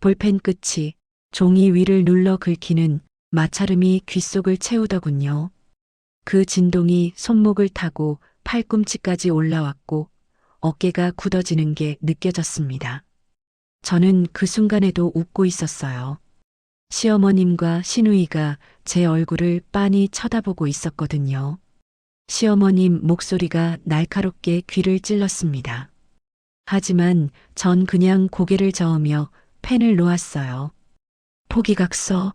볼펜 끝이 종이 위를 눌러 긁히는 마찰음이 귓속을 채우더군요. 그 진동이 손목을 타고 팔꿈치까지 올라왔고 어깨가 굳어지는 게 느껴졌습니다. 저는 그 순간에도 웃고 있었어요. 시어머님과 시누이가 제 얼굴을 빤히 쳐다보고 있었거든요. 시어머님 목소리가 날카롭게 귀를 찔렀습니다. 하지만 전 그냥 고개를 저으며 펜을 놓았어요. 포기각서.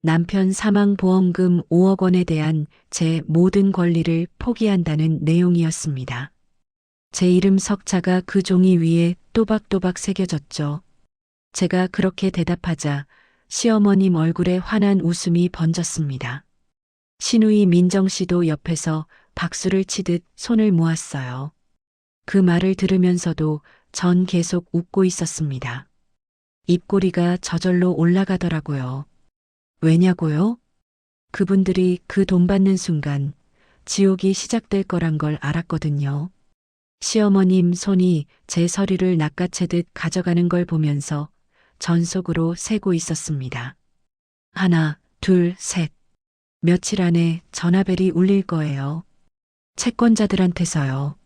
남편 사망보험금 5억 원에 대한 제 모든 권리를 포기한다는 내용이었습니다. 제 이름 석자가 그 종이 위에 또박또박 새겨졌죠. 제가 그렇게 대답하자 시어머님 얼굴에 환한 웃음이 번졌습니다. 시누이 민정 씨도 옆에서 박수를 치듯 손을 모았어요. 그 말을 들으면서도 전 계속 웃고 있었습니다. 입꼬리가 저절로 올라가더라고요. 왜냐고요? 그분들이 그 돈 받는 순간 지옥이 시작될 거란 걸 알았거든요. 시어머님 손이 제 서류를 낚아채듯 가져가는 걸 보면서 전 속으로 세고 있었습니다. 하나, 둘, 셋. 며칠 안에 전화벨이 울릴 거예요. 채권자들한테서요.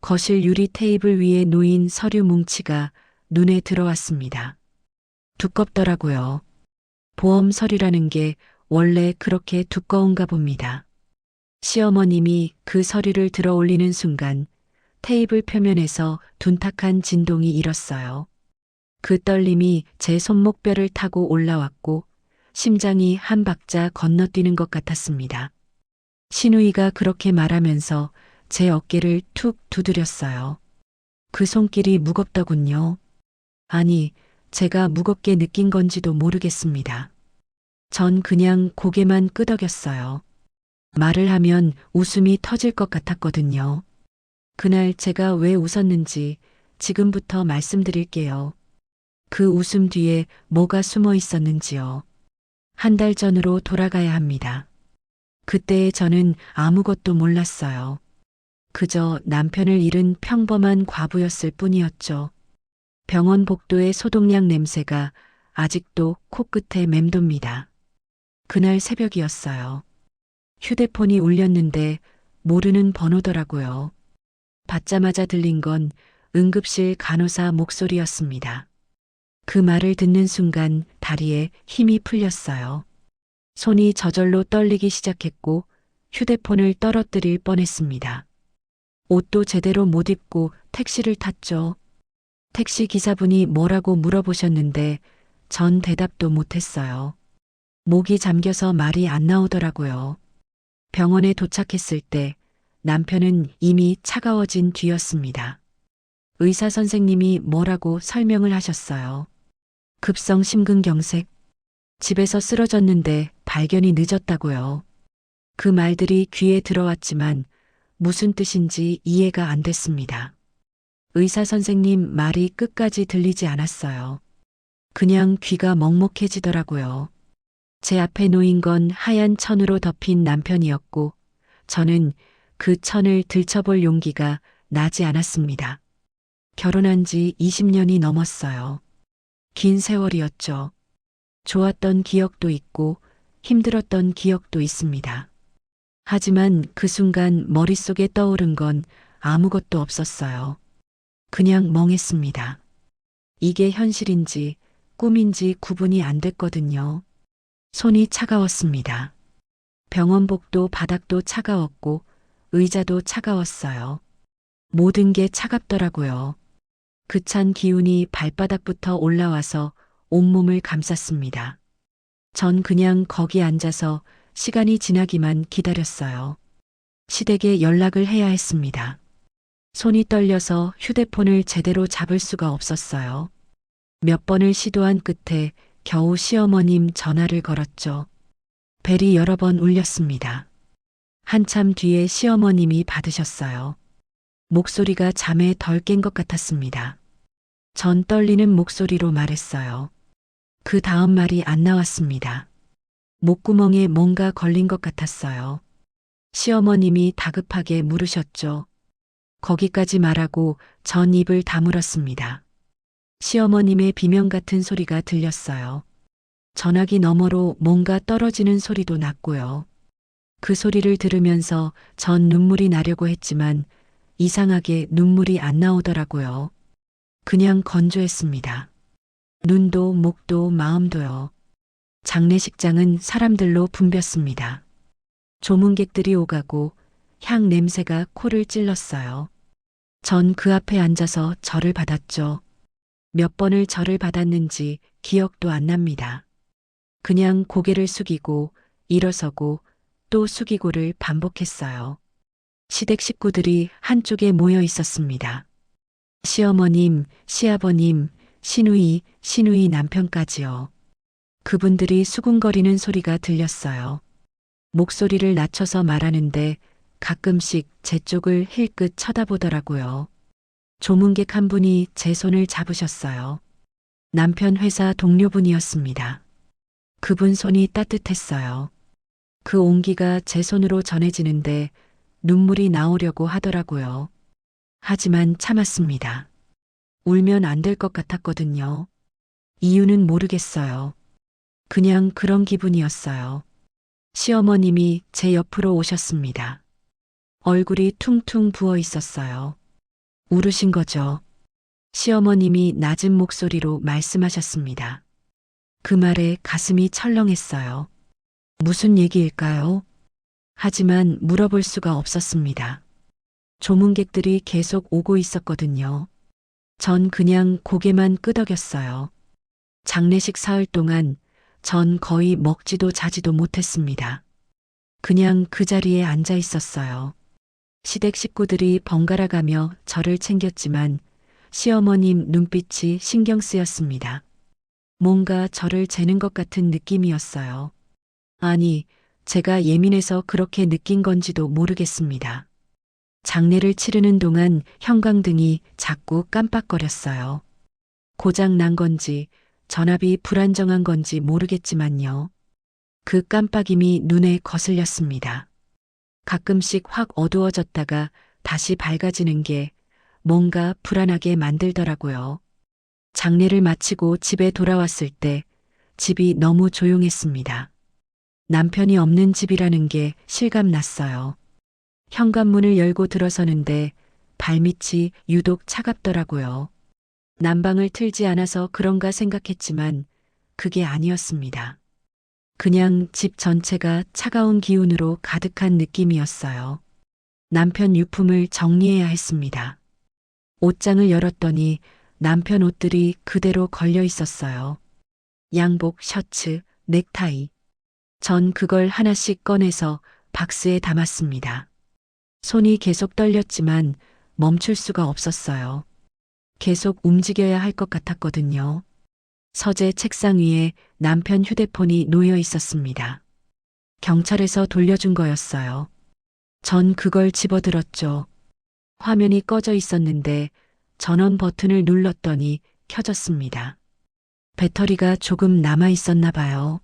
거실 유리 테이블 위에 놓인 서류 뭉치가 눈에 들어왔습니다. 두껍더라고요. 보험 서류라는 게 원래 그렇게 두꺼운가 봅니다. 시어머님이 그 서류를 들어 올리는 순간 테이블 표면에서 둔탁한 진동이 일었어요. 그 떨림이 제 손목뼈를 타고 올라왔고 심장이 한 박자 건너뛰는 것 같았습니다. 시누이가 그렇게 말하면서 제 어깨를 툭 두드렸어요. 그 손길이 무겁더군요. 아니, 제가 무겁게 느낀 건지도 모르겠습니다. 전 그냥 고개만 끄덕였어요. 말을 하면 웃음이 터질 것 같았거든요. 그날 제가 왜 웃었는지 지금부터 말씀드릴게요. 그 웃음 뒤에 뭐가 숨어 있었는지요. 한 달 전으로 돌아가야 합니다. 그때의 저는 아무것도 몰랐어요. 그저 남편을 잃은 평범한 과부였을 뿐이었죠. 병원 복도의 소독약 냄새가 아직도 코끝에 맴돕니다. 그날 새벽이었어요. 휴대폰이 울렸는데 모르는 번호더라고요. 받자마자 들린 건 응급실 간호사 목소리였습니다. 그 말을 듣는 순간 다리에 힘이 풀렸어요. 손이 저절로 떨리기 시작했고 휴대폰을 떨어뜨릴 뻔했습니다. 옷도 제대로 못 입고 택시를 탔죠. 택시 기사분이 뭐라고 물어보셨는데 전 대답도 못했어요. 목이 잠겨서 말이 안 나오더라고요. 병원에 도착했을 때 남편은 이미 차가워진 뒤였습니다. 의사 선생님이 뭐라고 설명을 하셨어요. 급성 심근경색. 집에서 쓰러졌는데 발견이 늦었다고요. 그 말들이 귀에 들어왔지만 무슨 뜻인지 이해가 안 됐습니다. 의사 선생님 말이 끝까지 들리지 않았어요. 그냥 귀가 먹먹해지더라고요. 제 앞에 놓인 건 하얀 천으로 덮인 남편이었고 저는 그 천을 들춰볼 용기가 나지 않았습니다. 결혼한 지 20년이 넘었어요. 긴 세월이었죠. 좋았던 기억도 있고 힘들었던 기억도 있습니다. 하지만 그 순간 머릿속에 떠오른 건 아무것도 없었어요. 그냥 멍했습니다. 이게 현실인지 꿈인지 구분이 안 됐거든요. 손이 차가웠습니다. 병원복도 바닥도 차가웠고 의자도 차가웠어요. 모든 게 차갑더라고요. 그 찬 기운이 발바닥부터 올라와서 온몸을 감쌌습니다. 전 그냥 거기 앉아서 시간이 지나기만 기다렸어요. 시댁에 연락을 해야 했습니다. 손이 떨려서 휴대폰을 제대로 잡을 수가 없었어요. 몇 번을 시도한 끝에 겨우 시어머님 전화를 걸었죠. 벨이 여러 번 울렸습니다. 한참 뒤에 시어머님이 받으셨어요. 목소리가 잠에 덜 깬 것 같았습니다. 전 떨리는 목소리로 말했어요. 그 다음 말이 안 나왔습니다. 목구멍에 뭔가 걸린 것 같았어요. 시어머님이 다급하게 물으셨죠. 거기까지 말하고 전 입을 다물었습니다. 시어머님의 비명 같은 소리가 들렸어요. 전화기 너머로 뭔가 떨어지는 소리도 났고요. 그 소리를 들으면서 전 눈물이 나려고 했지만 이상하게 눈물이 안 나오더라고요. 그냥 건조했습니다. 눈도 목도 마음도요. 장례식장은 사람들로 붐볐습니다. 조문객들이 오가고 향 냄새가 코를 찔렀어요. 전 그 앞에 앉아서 절을 받았죠. 몇 번을 절을 받았는지 기억도 안 납니다. 그냥 고개를 숙이고 일어서고 또 숙이고를 반복했어요. 시댁 식구들이 한쪽에 모여 있었습니다. 시어머님, 시아버님, 시누이 남편까지요. 그분들이 수군거리는 소리가 들렸어요. 목소리를 낮춰서 말하는데 가끔씩 제 쪽을 힐끗 쳐다보더라고요. 조문객 한 분이 제 손을 잡으셨어요. 남편 회사 동료분이었습니다. 그분 손이 따뜻했어요. 그 온기가 제 손으로 전해지는데 눈물이 나오려고 하더라고요. 하지만 참았습니다. 울면 안 될 것 같았거든요. 이유는 모르겠어요. 그냥 그런 기분이었어요. 시어머님이 제 옆으로 오셨습니다. 얼굴이 퉁퉁 부어 있었어요. 울으신 거죠? 시어머님이 낮은 목소리로 말씀하셨습니다. 그 말에 가슴이 철렁했어요. 무슨 얘기일까요? 하지만 물어볼 수가 없었습니다. 조문객들이 계속 오고 있었거든요. 전 그냥 고개만 끄덕였어요. 장례식 사흘 동안 전 거의 먹지도 자지도 못했습니다. 그냥 그 자리에 앉아 있었어요. 시댁 식구들이 번갈아 가며 저를 챙겼지만 시어머님 눈빛이 신경 쓰였습니다. 뭔가 저를 재는 것 같은 느낌이었어요. 아니, 제가 예민해서 그렇게 느낀 건지도 모르겠습니다. 장례를 치르는 동안 형광등이 자꾸 깜빡거렸어요. 고장 난 건지 전압이 불안정한 건지 모르겠지만요. 그 깜빡임이 눈에 거슬렸습니다. 가끔씩 확 어두워졌다가 다시 밝아지는 게 뭔가 불안하게 만들더라고요. 장례를 마치고 집에 돌아왔을 때 집이 너무 조용했습니다. 남편이 없는 집이라는 게 실감났어요. 현관문을 열고 들어서는데 발밑이 유독 차갑더라고요. 난방을 틀지 않아서 그런가 생각했지만 그게 아니었습니다. 그냥 집 전체가 차가운 기운으로 가득한 느낌이었어요. 남편 유품을 정리해야 했습니다. 옷장을 열었더니 남편 옷들이 그대로 걸려 있었어요. 양복, 셔츠, 넥타이. 전 그걸 하나씩 꺼내서 박스에 담았습니다. 손이 계속 떨렸지만 멈출 수가 없었어요. 계속 움직여야 할 것 같았거든요. 서재 책상 위에 남편 휴대폰이 놓여 있었습니다. 경찰에서 돌려준 거였어요. 전 그걸 집어들었죠. 화면이 꺼져 있었는데 전원 버튼을 눌렀더니 켜졌습니다. 배터리가 조금 남아 있었나 봐요.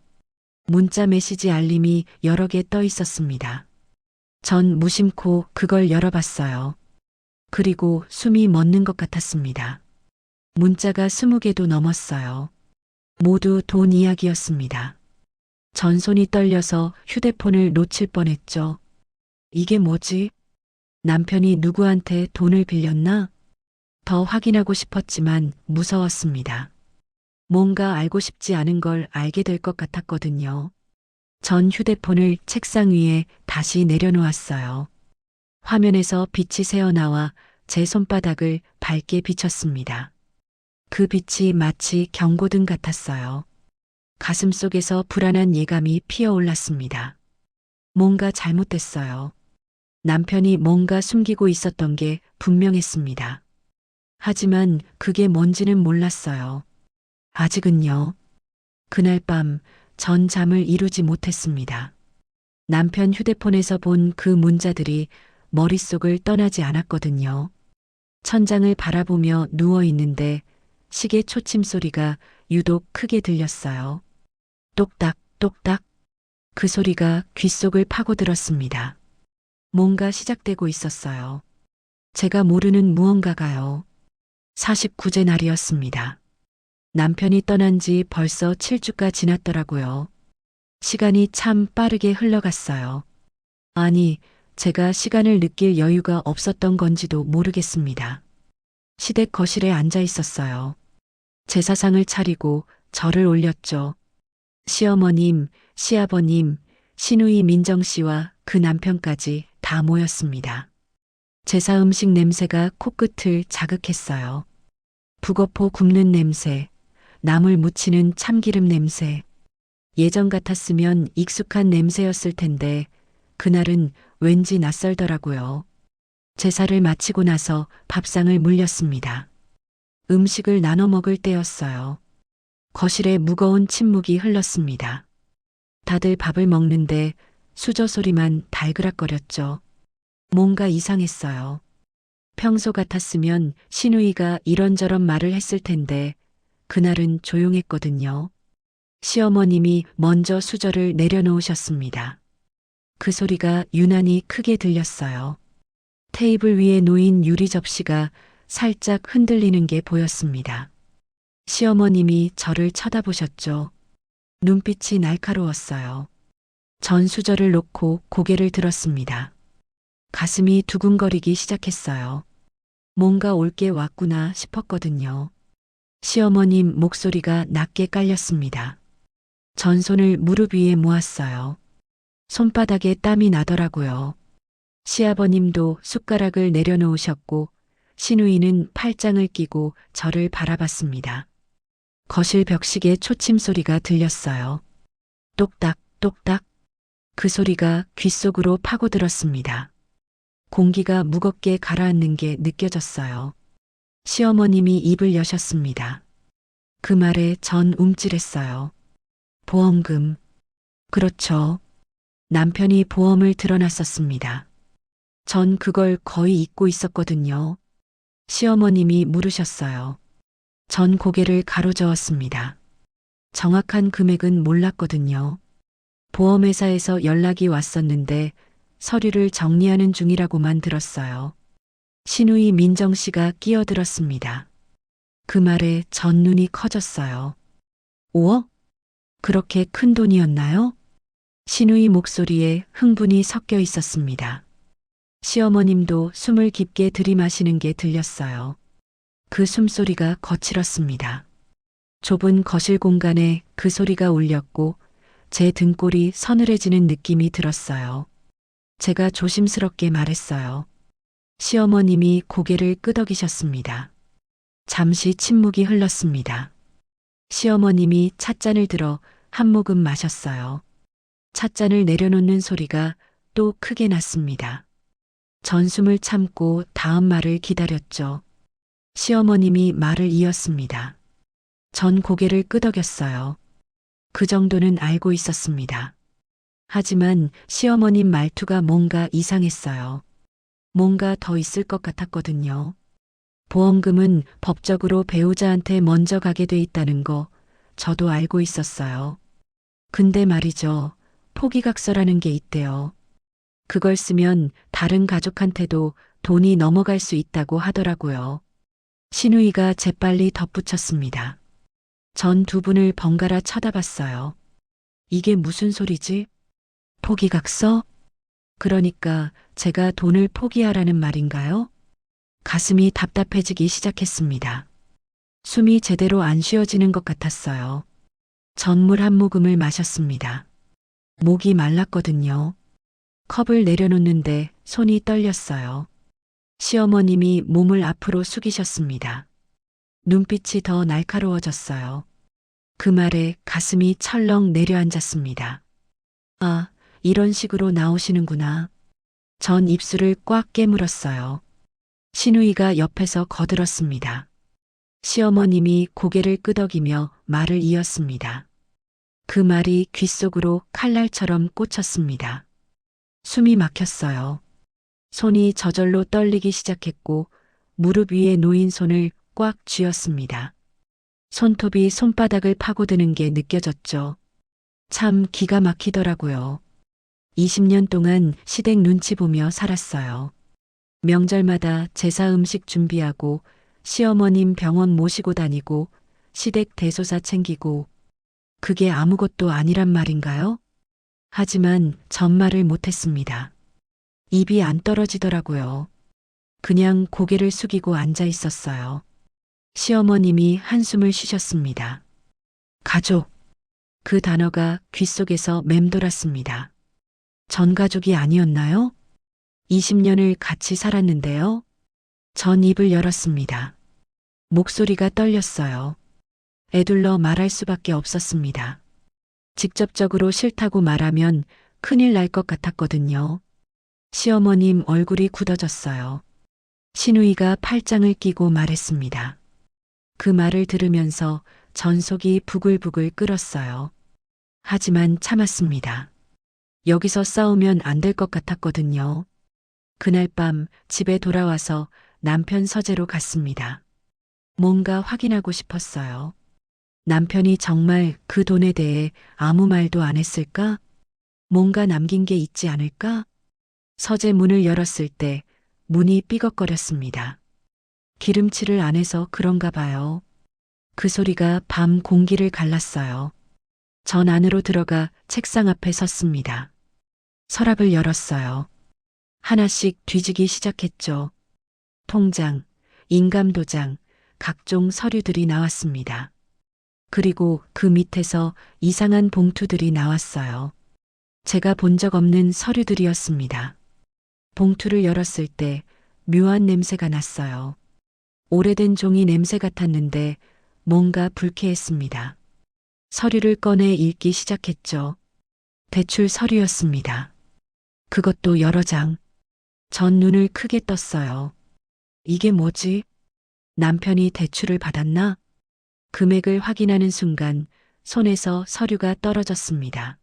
문자 메시지 알림이 여러 개 떠 있었습니다. 전 무심코 그걸 열어봤어요. 그리고 숨이 멎는 것 같았습니다. 문자가 20개도 넘었어요. 모두 돈 이야기였습니다. 전 손이 떨려서 휴대폰을 놓칠 뻔했죠. 이게 뭐지? 남편이 누구한테 돈을 빌렸나? 더 확인하고 싶었지만 무서웠습니다. 뭔가 알고 싶지 않은 걸 알게 될 것 같았거든요. 전 휴대폰을 책상 위에 다시 내려놓았어요. 화면에서 빛이 새어나와 제 손바닥을 밝게 비쳤습니다. 그 빛이 마치 경고등 같았어요. 가슴 속에서 불안한 예감이 피어올랐습니다. 뭔가 잘못됐어요. 남편이 뭔가 숨기고 있었던 게 분명했습니다. 하지만 그게 뭔지는 몰랐어요. 아직은요. 그날 밤 전 잠을 이루지 못했습니다. 남편 휴대폰에서 본 그 문자들이 머릿속을 떠나지 않았거든요. 천장을 바라보며 누워 있는데 시계 초침 소리가 유독 크게 들렸어요. 똑딱, 똑딱. 그 소리가 귓속을 파고들었습니다. 뭔가 시작되고 있었어요. 제가 모르는 무언가가요. 49제 날이었습니다. 남편이 떠난 지 벌써 7주가 지났더라고요. 시간이 참 빠르게 흘러갔어요. 아니, 제가 시간을 느낄 여유가 없었던 건지도 모르겠습니다. 시댁 거실에 앉아 있었어요. 제사상을 차리고 절을 올렸죠. 시어머님, 시아버님, 시누이 민정 씨와 그 남편까지 다 모였습니다. 제사 음식 냄새가 코끝을 자극했어요. 북어포 굽는 냄새, 나물 무치는 참기름 냄새. 예전 같았으면 익숙한 냄새였을 텐데 그날은 왠지 낯설더라고요. 제사를 마치고 나서 밥상을 물렸습니다. 음식을 나눠 먹을 때였어요. 거실에 무거운 침묵이 흘렀습니다. 다들 밥을 먹는데 수저 소리만 달그락거렸죠. 뭔가 이상했어요. 평소 같았으면 시누이가 이런저런 말을 했을 텐데 그날은 조용했거든요. 시어머님이 먼저 수저를 내려놓으셨습니다. 그 소리가 유난히 크게 들렸어요. 테이블 위에 놓인 유리 접시가 살짝 흔들리는 게 보였습니다. 시어머님이 저를 쳐다보셨죠. 눈빛이 날카로웠어요. 전 수저를 놓고 고개를 들었습니다. 가슴이 두근거리기 시작했어요. 뭔가 올 게 왔구나 싶었거든요. 시어머님 목소리가 낮게 깔렸습니다. 전 손을 무릎 위에 모았어요. 손바닥에 땀이 나더라고요. 시아버님도 숟가락을 내려놓으셨고 시누이는 팔짱을 끼고 저를 바라봤습니다. 거실 벽식에 초침 소리가 들렸어요. 똑딱 똑딱. 그 소리가 귓속으로 파고들었습니다. 공기가 무겁게 가라앉는 게 느껴졌어요. 시어머님이 입을 여셨습니다. 그 말에 전 움찔했어요. 보험금. 그렇죠. 남편이 보험을 들어놨었습니다. 전 그걸 거의 잊고 있었거든요. 시어머님이 물으셨어요. 전 고개를 가로저었습니다. 정확한 금액은 몰랐거든요. 보험회사에서 연락이 왔었는데 서류를 정리하는 중이라고만 들었어요. 시누이 민정 씨가 끼어들었습니다. 그 말에 전 눈이 커졌어요. 5억? 그렇게 큰 돈이었나요? 시누이 목소리에 흥분이 섞여 있었습니다. 시어머님도 숨을 깊게 들이마시는 게 들렸어요. 그 숨소리가 거칠었습니다. 좁은 거실 공간에 그 소리가 울렸고 제 등골이 서늘해지는 느낌이 들었어요. 제가 조심스럽게 말했어요. 시어머님이 고개를 끄덕이셨습니다. 잠시 침묵이 흘렀습니다. 시어머님이 찻잔을 들어 한 모금 마셨어요. 찻잔을 내려놓는 소리가 또 크게 났습니다. 전 숨을 참고 다음 말을 기다렸죠. 시어머님이 말을 이었습니다. 전 고개를 끄덕였어요. 그 정도는 알고 있었습니다. 하지만 시어머님 말투가 뭔가 이상했어요. 뭔가 더 있을 것 같았거든요. 보험금은 법적으로 배우자한테 먼저 가게 돼 있다는 거 저도 알고 있었어요. 근데 말이죠. 포기각서라는 게 있대요. 그걸 쓰면 다른 가족한테도 돈이 넘어갈 수 있다고 하더라고요. 시누이가 재빨리 덧붙였습니다. 전 두 분을 번갈아 쳐다봤어요. 이게 무슨 소리지? 포기각서? 그러니까 제가 돈을 포기하라는 말인가요? 가슴이 답답해지기 시작했습니다. 숨이 제대로 안 쉬어지는 것 같았어요. 전물 한 모금을 마셨습니다. 목이 말랐거든요. 컵을 내려놓는데 손이 떨렸어요. 시어머님이 몸을 앞으로 숙이셨습니다. 눈빛이 더 날카로워졌어요. 그 말에 가슴이 철렁 내려앉았습니다. 아, 이런 식으로 나오시는구나. 전 입술을 꽉 깨물었어요. 시누이가 옆에서 거들었습니다. 시어머님이 고개를 끄덕이며 말을 이었습니다. 그 말이 귓속으로 칼날처럼 꽂혔습니다. 숨이 막혔어요. 손이 저절로 떨리기 시작했고 무릎 위에 놓인 손을 꽉 쥐었습니다. 손톱이 손바닥을 파고드는 게 느껴졌죠. 참 기가 막히더라고요. 20년 동안 시댁 눈치 보며 살았어요. 명절마다 제사 음식 준비하고 시어머님 병원 모시고 다니고 시댁 대소사 챙기고 그게 아무것도 아니란 말인가요? 하지만 전 말을 못했습니다. 입이 안 떨어지더라고요. 그냥 고개를 숙이고 앉아 있었어요. 시어머님이 한숨을 쉬셨습니다. 가족. 그 단어가 귓속에서 맴돌았습니다. 전 가족이 아니었나요? 20년을 같이 살았는데요. 전 입을 열었습니다. 목소리가 떨렸어요. 애둘러 말할 수밖에 없었습니다. 직접적으로 싫다고 말하면 큰일 날 것 같았거든요. 시어머님 얼굴이 굳어졌어요. 시누이가 팔짱을 끼고 말했습니다. 그 말을 들으면서 전 속이 부글부글 끓었어요. 하지만 참았습니다. 여기서 싸우면 안 될 것 같았거든요. 그날 밤 집에 돌아와서 남편 서재로 갔습니다. 뭔가 확인하고 싶었어요. 남편이 정말 그 돈에 대해 아무 말도 안 했을까? 뭔가 남긴 게 있지 않을까? 서재 문을 열었을 때 문이 삐걱거렸습니다. 기름칠을 안 해서 그런가 봐요. 그 소리가 밤 공기를 갈랐어요. 전 안으로 들어가 책상 앞에 섰습니다. 서랍을 열었어요. 하나씩 뒤지기 시작했죠. 통장, 인감도장, 각종 서류들이 나왔습니다. 그리고 그 밑에서 이상한 봉투들이 나왔어요. 제가 본 적 없는 서류들이었습니다. 봉투를 열었을 때 묘한 냄새가 났어요. 오래된 종이 냄새 같았는데 뭔가 불쾌했습니다. 서류를 꺼내 읽기 시작했죠. 대출 서류였습니다. 그것도 여러 장. 전 눈을 크게 떴어요. 이게 뭐지? 남편이 대출을 받았나? 금액을 확인하는 순간 손에서 서류가 떨어졌습니다.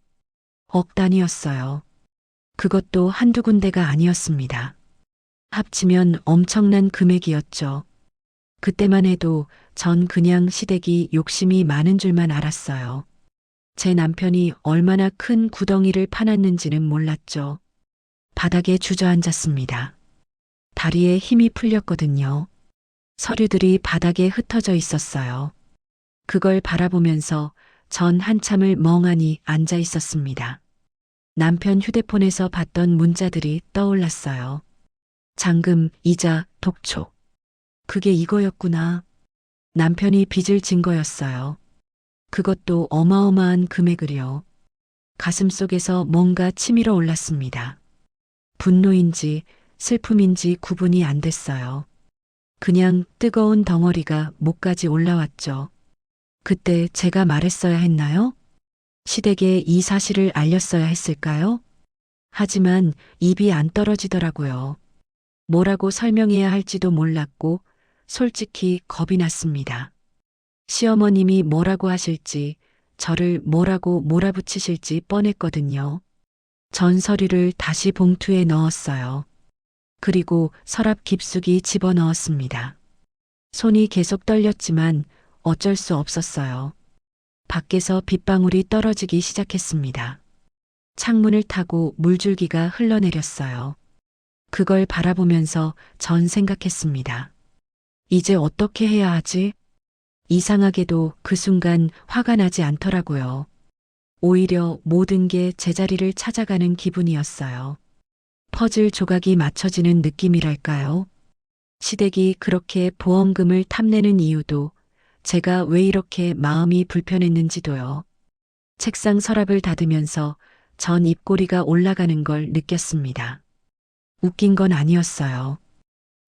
억 단위였어요. 그것도 한두 군데가 아니었습니다. 합치면 엄청난 금액이었죠. 그때만 해도 전 그냥 시댁이 욕심이 많은 줄만 알았어요. 제 남편이 얼마나 큰 구덩이를 파놨는지는 몰랐죠. 바닥에 주저앉았습니다. 다리에 힘이 풀렸거든요. 서류들이 바닥에 흩어져 있었어요. 그걸 바라보면서 전 한참을 멍하니 앉아 있었습니다. 남편 휴대폰에서 봤던 문자들이 떠올랐어요. 잔금, 이자, 독촉. 그게 이거였구나. 남편이 빚을 진 거였어요. 그것도 어마어마한 금액을요. 가슴속에서 뭔가 치밀어 올랐습니다. 분노인지 슬픔인지 구분이 안 됐어요. 그냥 뜨거운 덩어리가 목까지 올라왔죠. 그때 제가 말했어야 했나요? 시댁에 이 사실을 알렸어야 했을까요? 하지만 입이 안 떨어지더라고요. 뭐라고 설명해야 할지도 몰랐고 솔직히 겁이 났습니다. 시어머님이 뭐라고 하실지 저를 뭐라고 몰아붙이실지 뻔했거든요. 전 서류를 다시 봉투에 넣었어요. 그리고 서랍 깊숙이 집어넣었습니다. 손이 계속 떨렸지만 어쩔 수 없었어요. 밖에서 빗방울이 떨어지기 시작했습니다. 창문을 타고 물줄기가 흘러내렸어요. 그걸 바라보면서 전 생각했습니다. 이제 어떻게 해야 하지? 이상하게도 그 순간 화가 나지 않더라고요. 오히려 모든 게 제자리를 찾아가는 기분이었어요. 퍼즐 조각이 맞춰지는 느낌이랄까요? 시댁이 그렇게 보험금을 탐내는 이유도 제가 왜 이렇게 마음이 불편했는지도요. 책상 서랍을 닫으면서 전 입꼬리가 올라가는 걸 느꼈습니다. 웃긴 건 아니었어요.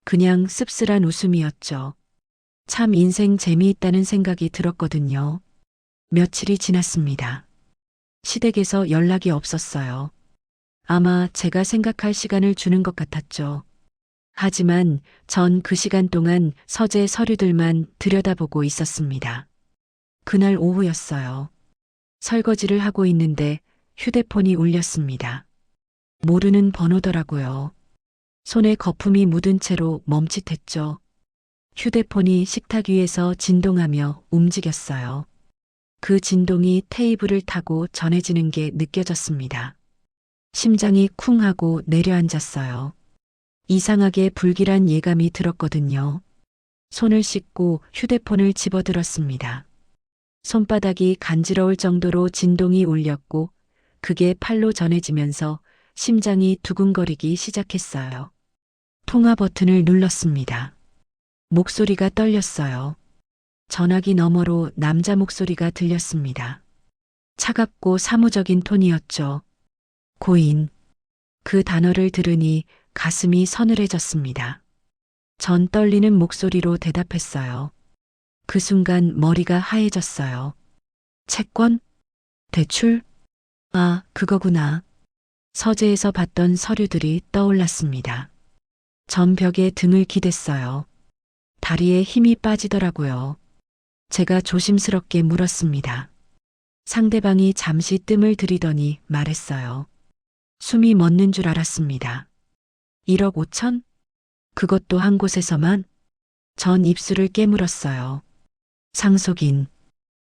그냥 씁쓸한 웃음이었죠. 참 인생 재미있다는 생각이 들었거든요. 며칠이 지났습니다. 시댁에서 연락이 없었어요. 아마 제가 생각할 시간을 주는 것 같았죠. 하지만 전 그 시간 동안 서재 서류들만 들여다보고 있었습니다. 그날 오후였어요. 설거지를 하고 있는데 휴대폰이 울렸습니다. 모르는 번호더라고요. 손에 거품이 묻은 채로 멈칫했죠. 휴대폰이 식탁 위에서 진동하며 움직였어요. 그 진동이 테이블을 타고 전해지는 게 느껴졌습니다. 심장이 쿵 하고 내려앉았어요. 이상하게 불길한 예감이 들었거든요. 손을 씻고 휴대폰을 집어들었습니다. 손바닥이 간지러울 정도로 진동이 울렸고 그게 팔로 전해지면서 심장이 두근거리기 시작했어요. 통화 버튼을 눌렀습니다. 목소리가 떨렸어요. 전화기 너머로 남자 목소리가 들렸습니다. 차갑고 사무적인 톤이었죠. 고인. 그 단어를 들으니 가슴이 서늘해졌습니다. 전 떨리는 목소리로 대답했어요. 그 순간 머리가 하얘졌어요. 채권? 대출? 아, 그거구나. 서재에서 봤던 서류들이 떠올랐습니다. 전 벽에 등을 기댔어요. 다리에 힘이 빠지더라고요. 제가 조심스럽게 물었습니다. 상대방이 잠시 뜸을 들이더니 말했어요. 숨이 멎는 줄 알았습니다. 1억 5천? 그것도 한 곳에서만? 전 입술을 깨물었어요. 상속인.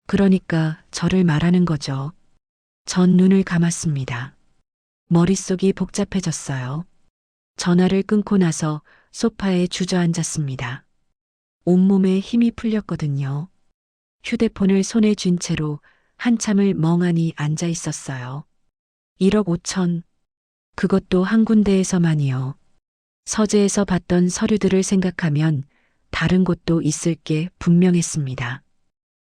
그러니까 저를 말하는 거죠. 전 눈을 감았습니다. 머릿속이 복잡해졌어요. 전화를 끊고 나서 소파에 주저앉았습니다. 온몸에 힘이 풀렸거든요. 휴대폰을 손에 쥔 채로 한참을 멍하니 앉아 있었어요. 1억 5천. 그것도 한 군데에서만이요. 서재에서 봤던 서류들을 생각하면 다른 곳도 있을 게 분명했습니다.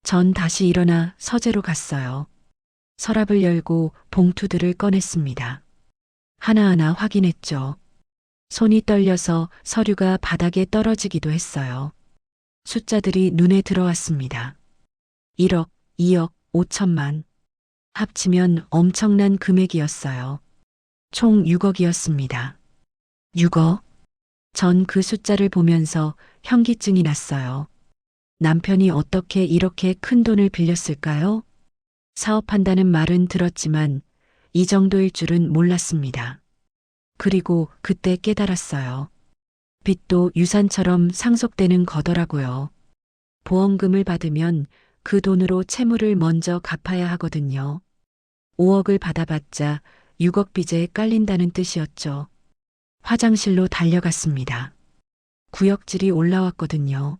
전 다시 일어나 서재로 갔어요. 서랍을 열고 봉투들을 꺼냈습니다. 하나하나 확인했죠. 손이 떨려서 서류가 바닥에 떨어지기도 했어요. 숫자들이 눈에 들어왔습니다. 1억, 2억, 5천만. 합치면 엄청난 금액이었어요. 총 6억이었습니다. 6억? 전 그 숫자를 보면서 현기증이 났어요. 남편이 어떻게 이렇게 큰 돈을 빌렸을까요? 사업한다는 말은 들었지만 이 정도일 줄은 몰랐습니다. 그리고 그때 깨달았어요. 빚도 유산처럼 상속되는 거더라고요. 보험금을 받으면 그 돈으로 채무를 먼저 갚아야 하거든요. 5억을 받아봤자 6억 빚에 깔린다는 뜻이었죠. 화장실로 달려갔습니다. 구역질이 올라왔거든요.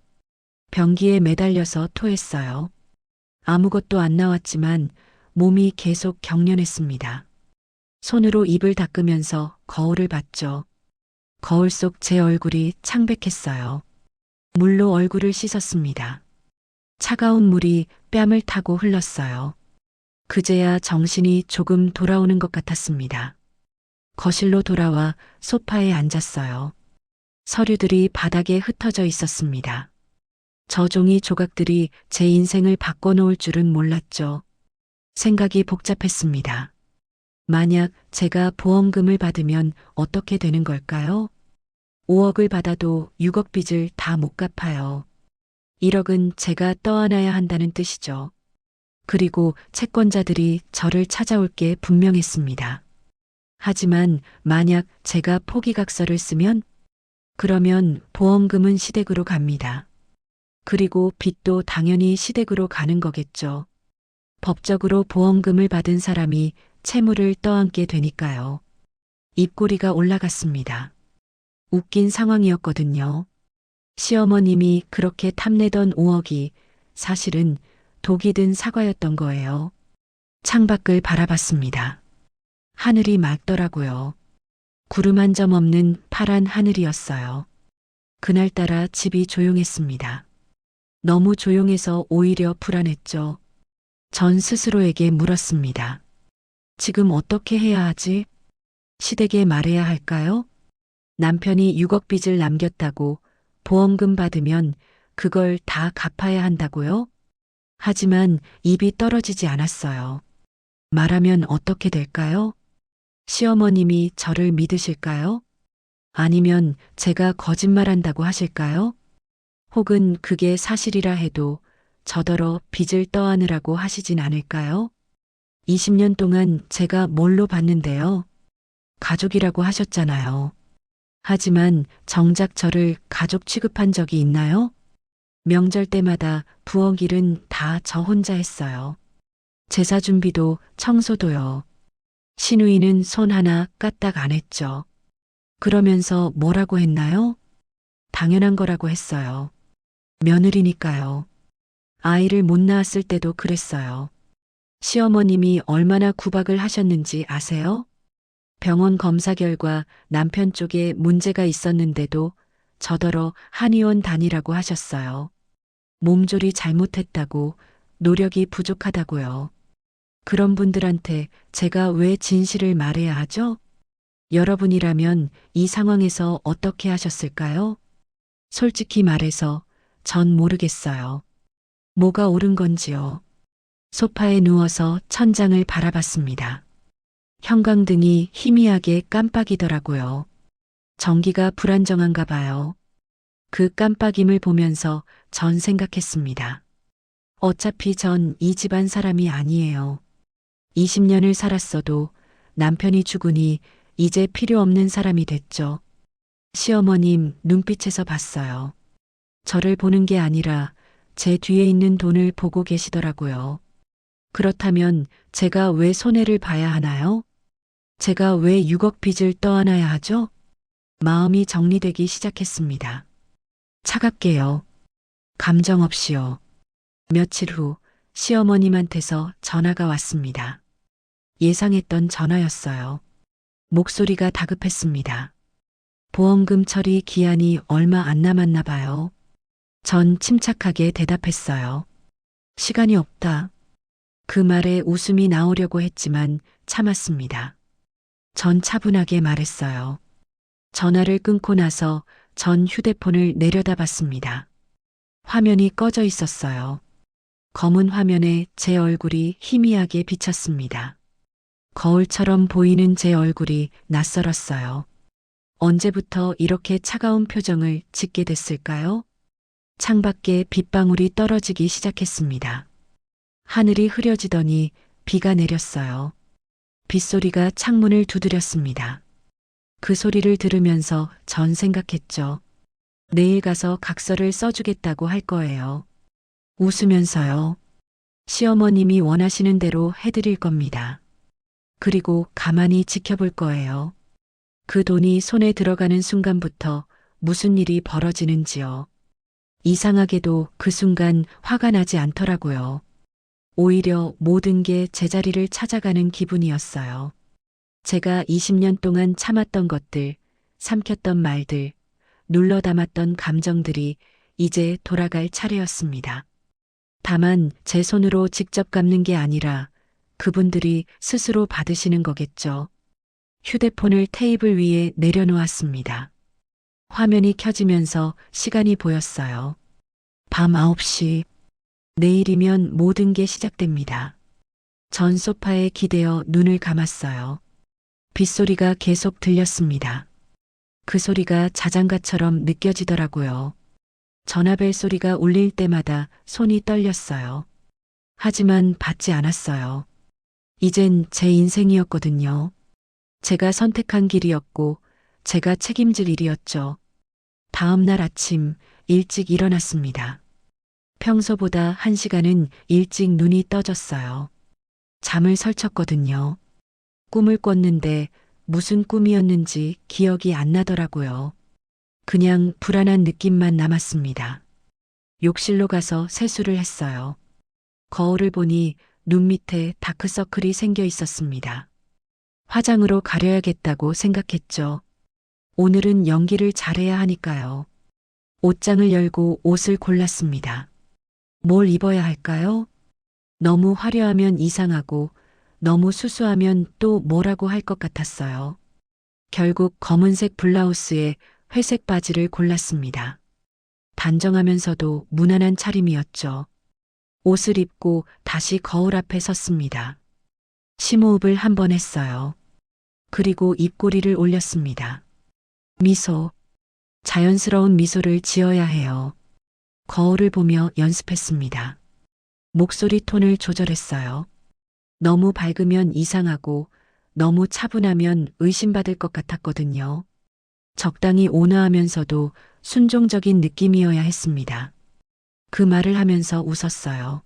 변기에 매달려서 토했어요. 아무것도 안 나왔지만 몸이 계속 경련했습니다. 손으로 입을 닦으면서 거울을 봤죠. 거울 속 제 얼굴이 창백했어요. 물로 얼굴을 씻었습니다. 차가운 물이 뺨을 타고 흘렀어요. 그제야 정신이 조금 돌아오는 것 같았습니다. 거실로 돌아와 소파에 앉았어요. 서류들이 바닥에 흩어져 있었습니다. 저 종이 조각들이 제 인생을 바꿔놓을 줄은 몰랐죠. 생각이 복잡했습니다. 만약 제가 보험금을 받으면 어떻게 되는 걸까요? 5억을 받아도 6억 빚을 다 못 갚아요. 1억은 제가 떠안아야 한다는 뜻이죠. 그리고 채권자들이 저를 찾아올 게 분명했습니다. 하지만 만약 제가 포기각서를 쓰면? 그러면 보험금은 시댁으로 갑니다. 그리고 빚도 당연히 시댁으로 가는 거겠죠. 법적으로 보험금을 받은 사람이 채무를 떠안게 되니까요. 입꼬리가 올라갔습니다. 웃긴 상황이었거든요. 시어머님이 그렇게 탐내던 5억이 사실은 독이 든 사과였던 거예요. 창밖을 바라봤습니다. 하늘이 맑더라고요. 구름 한 점 없는 파란 하늘이었어요. 그날따라 집이 조용했습니다. 너무 조용해서 오히려 불안했죠. 전 스스로에게 물었습니다. 지금 어떻게 해야 하지? 시댁에 말해야 할까요? 남편이 6억 빚을 남겼다고 보험금 받으면 그걸 다 갚아야 한다고요? 하지만 입이 떨어지지 않았어요. 말하면 어떻게 될까요? 시어머님이 저를 믿으실까요? 아니면 제가 거짓말한다고 하실까요? 혹은 그게 사실이라 해도 저더러 빚을 떠안으라고 하시진 않을까요? 20년 동안 제가 뭘로 봤는데요? 가족이라고 하셨잖아요. 하지만 정작 저를 가족 취급한 적이 있나요? 명절 때마다 부엌 일은 다 저 혼자 했어요. 제사 준비도 청소도요. 시누이는 손 하나 까딱 안 했죠. 그러면서 뭐라고 했나요? 당연한 거라고 했어요. 며느리니까요. 아이를 못 낳았을 때도 그랬어요. 시어머님이 얼마나 구박을 하셨는지 아세요? 병원 검사 결과 남편 쪽에 문제가 있었는데도 저더러 한의원 다니라고 하셨어요. 몸조리 잘못했다고, 노력이 부족하다고요. 그런 분들한테 제가 왜 진실을 말해야 하죠? 여러분이라면 이 상황에서 어떻게 하셨을까요? 솔직히 말해서 전 모르겠어요. 뭐가 옳은 건지요. 소파에 누워서 천장을 바라봤습니다. 형광등이 희미하게 깜빡이더라고요. 전기가 불안정한가 봐요. 그 깜빡임을 보면서 전 생각했습니다. 어차피 전 이 집안 사람이 아니에요. 20년을 살았어도 남편이 죽으니 이제 필요 없는 사람이 됐죠. 시어머님 눈빛에서 봤어요. 저를 보는 게 아니라 제 뒤에 있는 돈을 보고 계시더라고요. 그렇다면 제가 왜 손해를 봐야 하나요? 제가 왜 6억 빚을 떠안아야 하죠? 마음이 정리되기 시작했습니다. 차갑게요. 감정 없이요. 며칠 후 시어머님한테서 전화가 왔습니다. 예상했던 전화였어요. 목소리가 다급했습니다. 보험금 처리 기한이 얼마 안 남았나 봐요. 전 침착하게 대답했어요. 시간이 없다. 그 말에 웃음이 나오려고 했지만 참았습니다. 전 차분하게 말했어요. 전화를 끊고 나서 전 휴대폰을 내려다봤습니다. 화면이 꺼져 있었어요. 검은 화면에 제 얼굴이 희미하게 비쳤습니다. 거울처럼 보이는 제 얼굴이 낯설었어요. 언제부터 이렇게 차가운 표정을 짓게 됐을까요? 창밖에 빗방울이 떨어지기 시작했습니다. 하늘이 흐려지더니 비가 내렸어요. 빗소리가 창문을 두드렸습니다. 그 소리를 들으면서 전 생각했죠. 내일 가서 각서를 써주겠다고 할 거예요. 웃으면서요. 시어머님이 원하시는 대로 해드릴 겁니다. 그리고 가만히 지켜볼 거예요. 그 돈이 손에 들어가는 순간부터 무슨 일이 벌어지는지요. 이상하게도 그 순간 화가 나지 않더라고요. 오히려 모든 게 제자리를 찾아가는 기분이었어요. 제가 20년 동안 참았던 것들, 삼켰던 말들, 눌러 담았던 감정들이 이제 돌아갈 차례였습니다. 다만 제 손으로 직접 갚는 게 아니라 그분들이 스스로 받으시는 거겠죠. 휴대폰을 테이블 위에 내려놓았습니다. 화면이 켜지면서 시간이 보였어요. 밤 9시. 내일이면 모든 게 시작됩니다. 전 소파에 기대어 눈을 감았어요. 빗소리가 계속 들렸습니다. 그 소리가 자장가처럼 느껴지더라고요. 전화벨 소리가 울릴 때마다 손이 떨렸어요. 하지만 받지 않았어요. 이젠 제 인생이었거든요. 제가 선택한 길이었고 제가 책임질 일이었죠. 다음 날 아침 일찍 일어났습니다. 평소보다 1시간은 일찍 눈이 떠졌어요. 잠을 설쳤거든요. 꿈을 꿨는데 무슨 꿈이었는지 기억이 안 나더라고요. 그냥 불안한 느낌만 남았습니다. 욕실로 가서 세수를 했어요. 거울을 보니 눈 밑에 다크서클이 생겨 있었습니다. 화장으로 가려야겠다고 생각했죠. 오늘은 연기를 잘해야 하니까요. 옷장을 열고 옷을 골랐습니다. 뭘 입어야 할까요? 너무 화려하면 이상하고 너무 수수하면 또 뭐라고 할 것 같았어요. 결국 검은색 블라우스에 회색 바지를 골랐습니다. 단정하면서도 무난한 차림이었죠. 옷을 입고 다시 거울 앞에 섰습니다. 심호흡을 한 번 했어요. 그리고 입꼬리를 올렸습니다. 미소. 자연스러운 미소를 지어야 해요. 거울을 보며 연습했습니다. 목소리 톤을 조절했어요. 너무 밝으면 이상하고 너무 차분하면 의심받을 것 같았거든요. 적당히 온화하면서도 순종적인 느낌이어야 했습니다. 그 말을 하면서 웃었어요.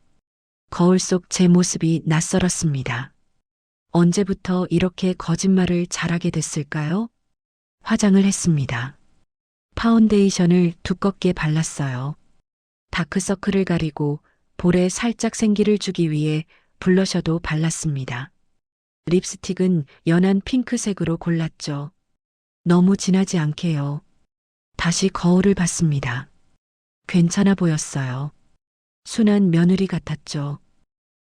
거울 속 제 모습이 낯설었습니다. 언제부터 이렇게 거짓말을 잘하게 됐을까요? 화장을 했습니다. 파운데이션을 두껍게 발랐어요. 다크서클을 가리고 볼에 살짝 생기를 주기 위해 블러셔도 발랐습니다. 립스틱은 연한 핑크색으로 골랐죠. 너무 진하지 않게요. 다시 거울을 봤습니다. 괜찮아 보였어요. 순한 며느리 같았죠.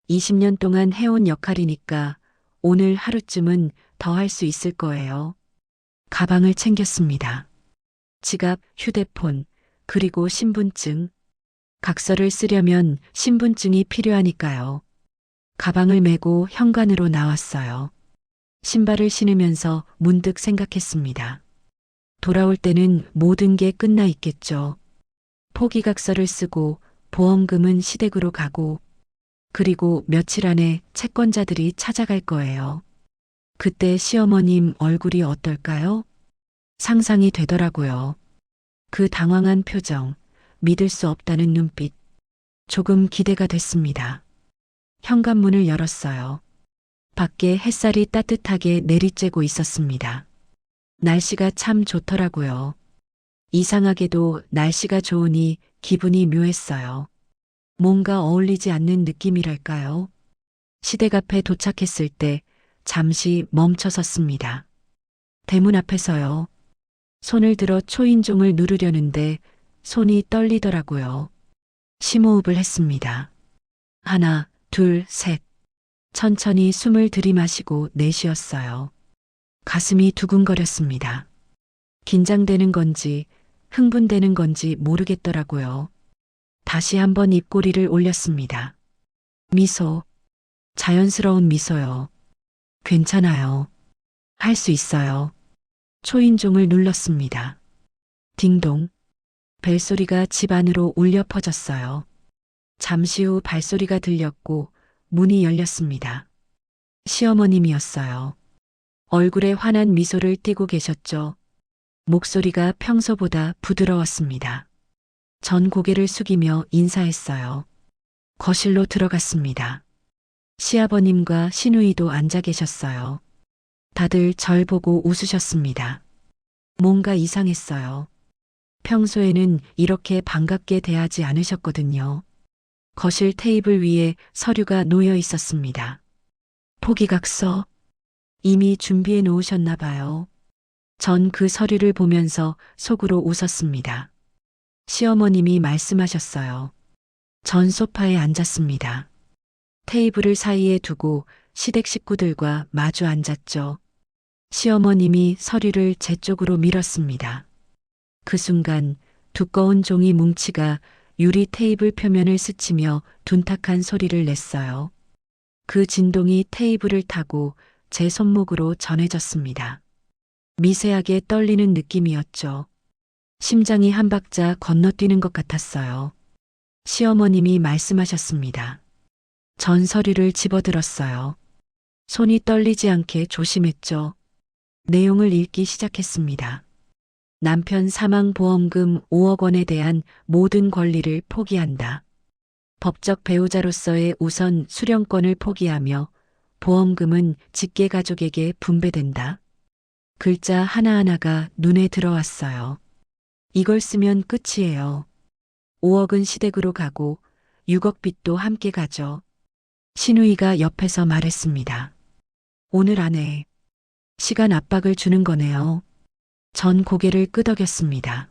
20년 동안 해온 역할이니까 오늘 하루쯤은 더 할 수 있을 거예요. 가방을 챙겼습니다. 지갑, 휴대폰, 그리고 신분증. 각서를 쓰려면 신분증이 필요하니까요. 가방을 메고 현관으로 나왔어요. 신발을 신으면서 문득 생각했습니다. 돌아올 때는 모든 게 끝나 있겠죠. 포기각서를 쓰고 보험금은 시댁으로 가고 그리고 며칠 안에 채권자들이 찾아갈 거예요. 그때 시어머님 얼굴이 어떨까요? 상상이 되더라고요. 그 당황한 표정, 믿을 수 없다는 눈빛. 조금 기대가 됐습니다. 현관문을 열었어요. 밖에 햇살이 따뜻하게 내리쬐고 있었습니다. 날씨가 참 좋더라고요. 이상하게도 날씨가 좋으니 기분이 묘했어요. 뭔가 어울리지 않는 느낌이랄까요? 시댁 앞에 도착했을 때 잠시 멈춰 섰습니다. 대문 앞에서요. 손을 들어 초인종을 누르려는데 손이 떨리더라고요. 심호흡을 했습니다. 하나, 둘, 셋. 천천히 숨을 들이마시고 내쉬었어요. 가슴이 두근거렸습니다. 긴장되는 건지 흥분되는 건지 모르겠더라고요. 다시 한번 입꼬리를 올렸습니다. 미소. 자연스러운 미소요. 괜찮아요. 할 수 있어요. 초인종을 눌렀습니다. 딩동. 벨소리가 집 안으로 울려 퍼졌어요. 잠시 후 발소리가 들렸고 문이 열렸습니다. 시어머님이었어요. 얼굴에 환한 미소를 띠고 계셨죠. 목소리가 평소보다 부드러웠습니다. 전 고개를 숙이며 인사했어요. 거실로 들어갔습니다. 시아버님과 시누이도 앉아 계셨어요. 다들 절 보고 웃으셨습니다. 뭔가 이상했어요. 평소에는 이렇게 반갑게 대하지 않으셨거든요. 거실 테이블 위에 서류가 놓여 있었습니다. 포기각서. 이미 준비해 놓으셨나 봐요. 전 그 서류를 보면서 속으로 웃었습니다. 시어머님이 말씀하셨어요. 전 소파에 앉았습니다. 테이블을 사이에 두고 시댁 식구들과 마주 앉았죠. 시어머님이 서류를 제 쪽으로 밀었습니다. 그 순간 두꺼운 종이 뭉치가 유리 테이블 표면을 스치며 둔탁한 소리를 냈어요. 그 진동이 테이블을 타고 제 손목으로 전해졌습니다. 미세하게 떨리는 느낌이었죠. 심장이 한 박자 건너뛰는 것 같았어요. 시어머님이 말씀하셨습니다. 전 서류를 집어들었어요. 손이 떨리지 않게 조심했죠. 내용을 읽기 시작했습니다. 남편 사망보험금 5억 원에 대한 모든 권리를 포기한다. 법적 배우자로서의 우선 수령권을 포기하며 보험금은 직계 가족에게 분배된다. 글자 하나하나가 눈에 들어왔어요. 이걸 쓰면 끝이에요. 5억은 시댁으로 가고 6억 빚도 함께 가죠. 시누이가 옆에서 말했습니다. 오늘 안에 시간 압박을 주는 거네요. 전 고개를 끄덕였습니다.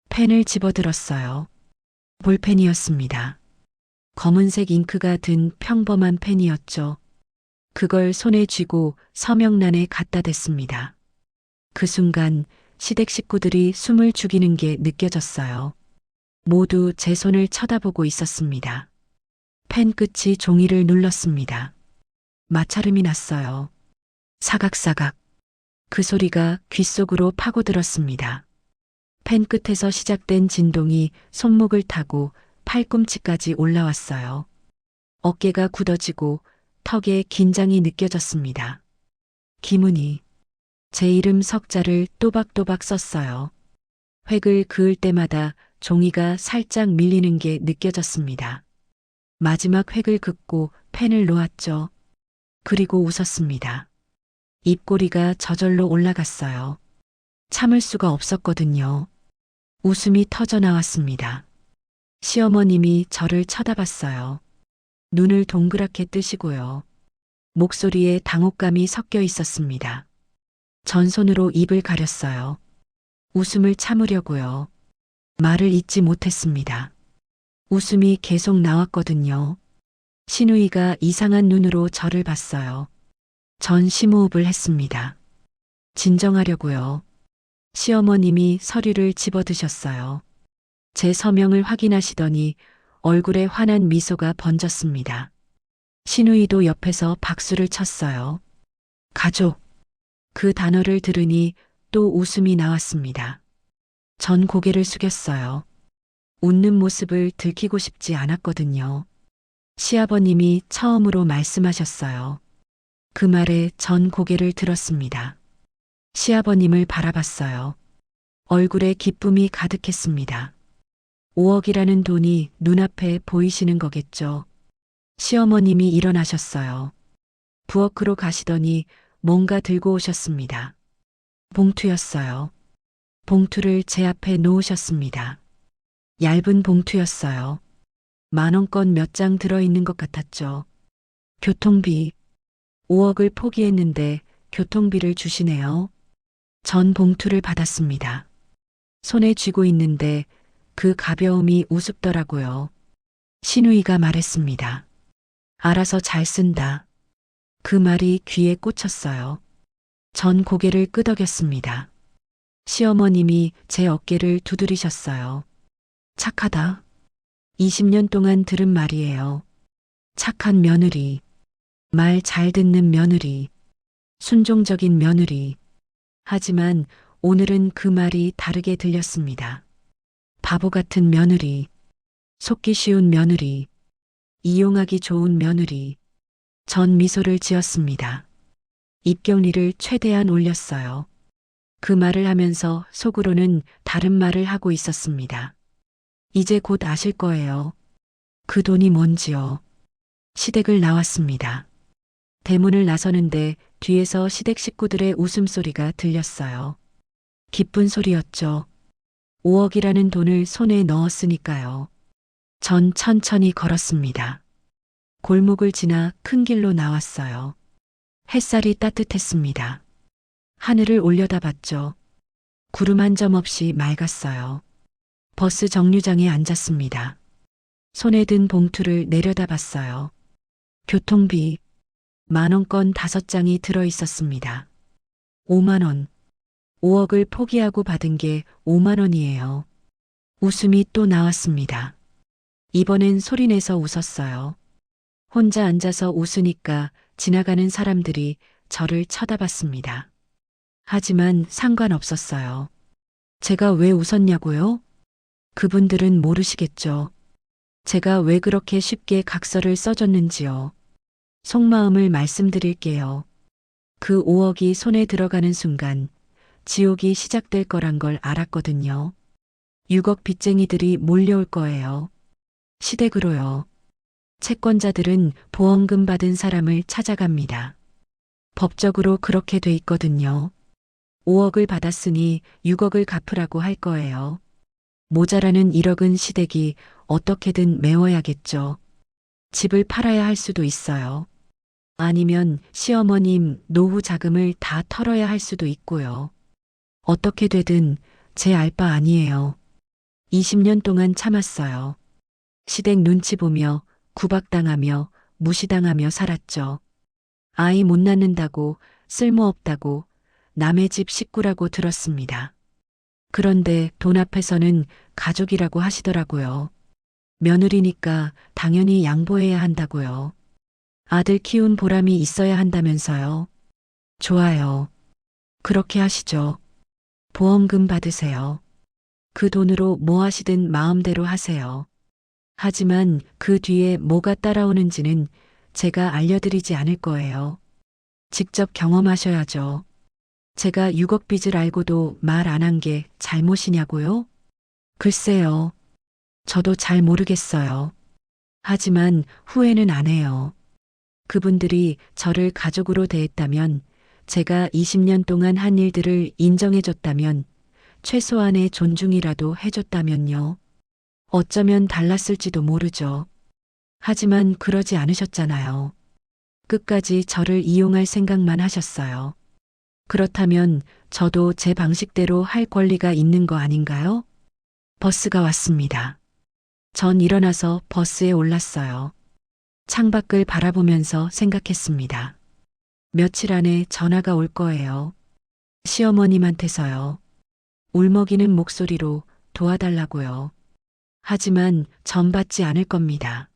펜을 집어들었어요. 볼펜이었습니다. 검은색 잉크가 든 평범한 펜이었죠. 그걸 손에 쥐고 서명란에 갖다 댔습니다. 그 순간 시댁 식구들이 숨을 죽이는 게 느껴졌어요. 모두 제 손을 쳐다보고 있었습니다. 펜 끝이 종이를 눌렀습니다. 마찰음이 났어요. 사각사각. 그 소리가 귓속으로 파고들었습니다. 펜 끝에서 시작된 진동이 손목을 타고 팔꿈치까지 올라왔어요. 어깨가 굳어지고 턱에 긴장이 느껴졌습니다. 김은희. 제 이름 석자를 또박또박 썼어요. 획을 그을 때마다 종이가 살짝 밀리는 게 느껴졌습니다. 마지막 획을 긋고 펜을 놓았죠. 그리고 웃었습니다. 입꼬리가 저절로 올라갔어요. 참을 수가 없었거든요. 웃음이 터져 나왔습니다. 시어머님이 저를 쳐다봤어요. 눈을 동그랗게 뜨시고요. 목소리에 당혹감이 섞여 있었습니다. 전손으로 입을 가렸어요. 웃음을 참으려고요. 말을 잇지 못했습니다. 웃음이 계속 나왔거든요. 신우이가 이상한 눈으로 저를 봤어요. 전 심호흡을 했습니다. 진정하려고요. 시어머님이 서류를 집어드셨어요. 제 서명을 확인하시더니 얼굴에 환한 미소가 번졌습니다. 신우이도 옆에서 박수를 쳤어요. 가족. 그 단어를 들으니 또 웃음이 나왔습니다. 전 고개를 숙였어요. 웃는 모습을 들키고 싶지 않았거든요. 시아버님이 처음으로 말씀하셨어요. 그 말에 전 고개를 들었습니다. 시아버님을 바라봤어요. 얼굴에 기쁨이 가득했습니다. 5억이라는 돈이 눈앞에 보이시는 거겠죠. 시어머님이 일어나셨어요. 부엌으로 가시더니 뭔가 들고 오셨습니다. 봉투였어요. 봉투를 제 앞에 놓으셨습니다. 얇은 봉투였어요. 10,000원권 몇 장 들어있는 것 같았죠. 교통비. 5억을 포기했는데 교통비를 주시네요. 전 봉투를 받았습니다. 손에 쥐고 있는데 그 가벼움이 우습더라고요. 신우이가 말했습니다. 알아서 잘 쓴다. 그 말이 귀에 꽂혔어요. 전 고개를 끄덕였습니다. 시어머님이 제 어깨를 두드리셨어요. 착하다. 20년 동안 들은 말이에요. 착한 며느리. 말 잘 듣는 며느리. 순종적인 며느리. 하지만 오늘은 그 말이 다르게 들렸습니다. 바보 같은 며느리. 속기 쉬운 며느리. 이용하기 좋은 며느리. 전 미소를 지었습니다. 입경리를 최대한 올렸어요. 그 말을 하면서 속으로는 다른 말을 하고 있었습니다. 이제 곧 아실 거예요. 그 돈이 뭔지요. 시댁을 나왔습니다. 대문을 나서는데 뒤에서 시댁 식구들의 웃음소리가 들렸어요. 기쁜 소리였죠. 5억이라는 돈을 손에 넣었으니까요. 전 천천히 걸었습니다. 골목을 지나 큰 길로 나왔어요. 햇살이 따뜻했습니다. 하늘을 올려다봤죠. 구름 한 점 없이 맑았어요. 버스 정류장에 앉았습니다. 손에 든 봉투를 내려다봤어요. 교통비 10,000원권 5장이 들어 있었습니다. 5만 원. 5억을 포기하고 받은 게 5만 원이에요. 웃음이 또 나왔습니다. 이번엔 소리내서 웃었어요. 혼자 앉아서 웃으니까 지나가는 사람들이 저를 쳐다봤습니다. 하지만 상관없었어요. 제가 왜 웃었냐고요? 그분들은 모르시겠죠. 제가 왜 그렇게 쉽게 각서를 써줬는지요. 속마음을 말씀드릴게요. 그 5억이 손에 들어가는 순간 지옥이 시작될 거란 걸 알았거든요. 6억 빚쟁이들이 몰려올 거예요. 시댁으로요. 채권자들은 보험금 받은 사람을 찾아갑니다. 법적으로 그렇게 돼 있거든요. 5억을 받았으니 6억을 갚으라고 할 거예요. 모자라는 1억은 시댁이 어떻게든 메워야겠죠. 집을 팔아야 할 수도 있어요. 아니면 시어머님 노후 자금을 다 털어야 할 수도 있고요. 어떻게 되든 제 알 바 아니에요. 20년 동안 참았어요. 시댁 눈치 보며 구박당하며 무시당하며 살았죠. 아이 못 낳는다고 쓸모없다고 남의 집 식구라고 들었습니다. 그런데 돈 앞에서는 가족이라고 하시더라고요. 며느리니까 당연히 양보해야 한다고요. 아들 키운 보람이 있어야 한다면서요. 좋아요. 그렇게 하시죠. 보험금 받으세요. 그 돈으로 뭐 하시든 마음대로 하세요. 하지만 그 뒤에 뭐가 따라오는지는 제가 알려드리지 않을 거예요. 직접 경험하셔야죠. 제가 6억 빚을 알고도 말 안 한 게 잘못이냐고요? 글쎄요. 저도 잘 모르겠어요. 하지만 후회는 안 해요. 그분들이 저를 가족으로 대했다면, 제가 20년 동안 한 일들을 인정해줬다면, 최소한의 존중이라도 해줬다면요. 어쩌면 달랐을지도 모르죠. 하지만 그러지 않으셨잖아요. 끝까지 저를 이용할 생각만 하셨어요. 그렇다면 저도 제 방식대로 할 권리가 있는 거 아닌가요? 버스가 왔습니다. 전 일어나서 버스에 올랐어요. 창밖을 바라보면서 생각했습니다. 며칠 안에 전화가 올 거예요. 시어머님한테서요. 울먹이는 목소리로 도와달라고요. 하지만 전 받지 않을 겁니다.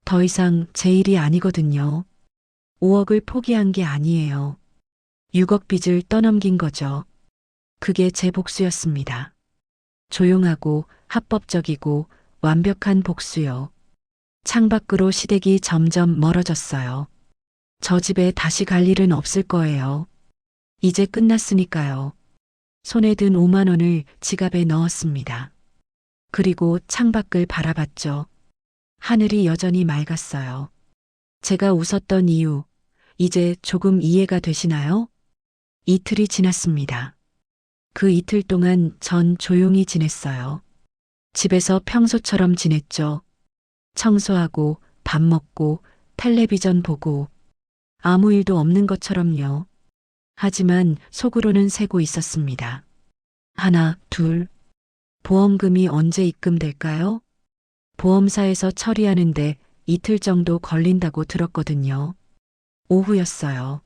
더 이상 제 일이 아니거든요. 5억을 포기한 게 아니에요. 6억 빚을 떠넘긴 거죠. 그게 제 복수였습니다. 조용하고 합법적이고 완벽한 복수요. 창밖으로 시댁이 점점 멀어졌어요. 저 집에 다시 갈 일은 없을 거예요. 이제 끝났으니까요. 손에 든 5만 원을 지갑에 넣었습니다. 그리고 창밖을 바라봤죠. 하늘이 여전히 맑았어요. 제가 웃었던 이유, 이제 조금 이해가 되시나요? 이틀이 지났습니다. 그 이틀 동안 전 조용히 지냈어요. 집에서 평소처럼 지냈죠. 청소하고 밥 먹고 텔레비전 보고 아무 일도 없는 것처럼요. 하지만 속으로는 세고 있었습니다. 하나, 둘. 보험금이 언제 입금될까요? 보험사에서 처리하는데 이틀 정도 걸린다고 들었거든요. 오후였어요.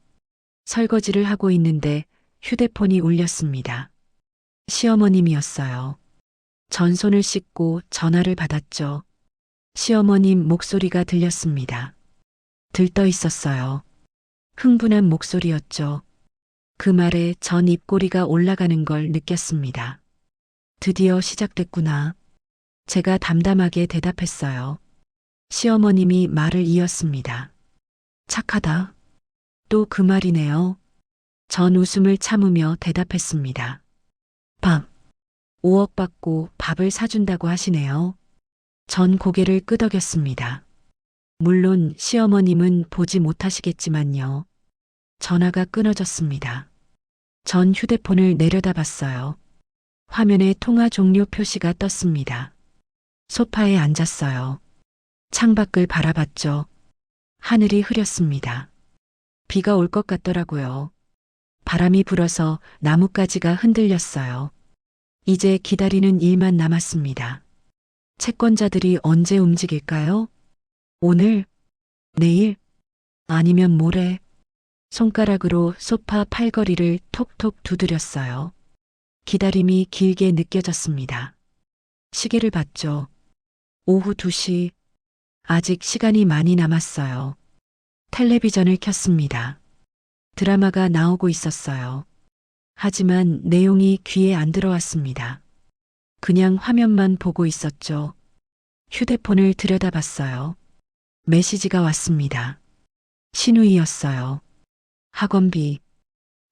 설거지를 하고 있는데 휴대폰이 울렸습니다. 시어머님이었어요. 전 손을 씻고 전화를 받았죠. 시어머님 목소리가 들렸습니다. 들떠 있었어요. 흥분한 목소리였죠. 그 말에 전 입꼬리가 올라가는 걸 느꼈습니다. 드디어 시작됐구나. 제가 담담하게 대답했어요. 시어머님이 말을 이었습니다. 착하다. 또 그 말이네요. 전 웃음을 참으며 대답했습니다. 밥. 5억 받고 밥을 사준다고 하시네요. 전 고개를 끄덕였습니다. 물론 시어머님은 보지 못하시겠지만요. 전화가 끊어졌습니다. 전 휴대폰을 내려다봤어요. 화면에 통화 종료 표시가 떴습니다. 소파에 앉았어요. 창밖을 바라봤죠. 하늘이 흐렸습니다. 비가 올 것 같더라고요. 바람이 불어서 나뭇가지가 흔들렸어요. 이제 기다리는 일만 남았습니다. 채권자들이 언제 움직일까요? 오늘? 내일? 아니면 모레? 손가락으로 소파 팔걸이를 톡톡 두드렸어요. 기다림이 길게 느껴졌습니다. 시계를 봤죠. 오후 2시. 아직 시간이 많이 남았어요. 텔레비전을 켰습니다. 드라마가 나오고 있었어요. 하지만 내용이 귀에 안 들어왔습니다. 그냥 화면만 보고 있었죠. 휴대폰을 들여다봤어요. 메시지가 왔습니다. 신우이였어요. 학원비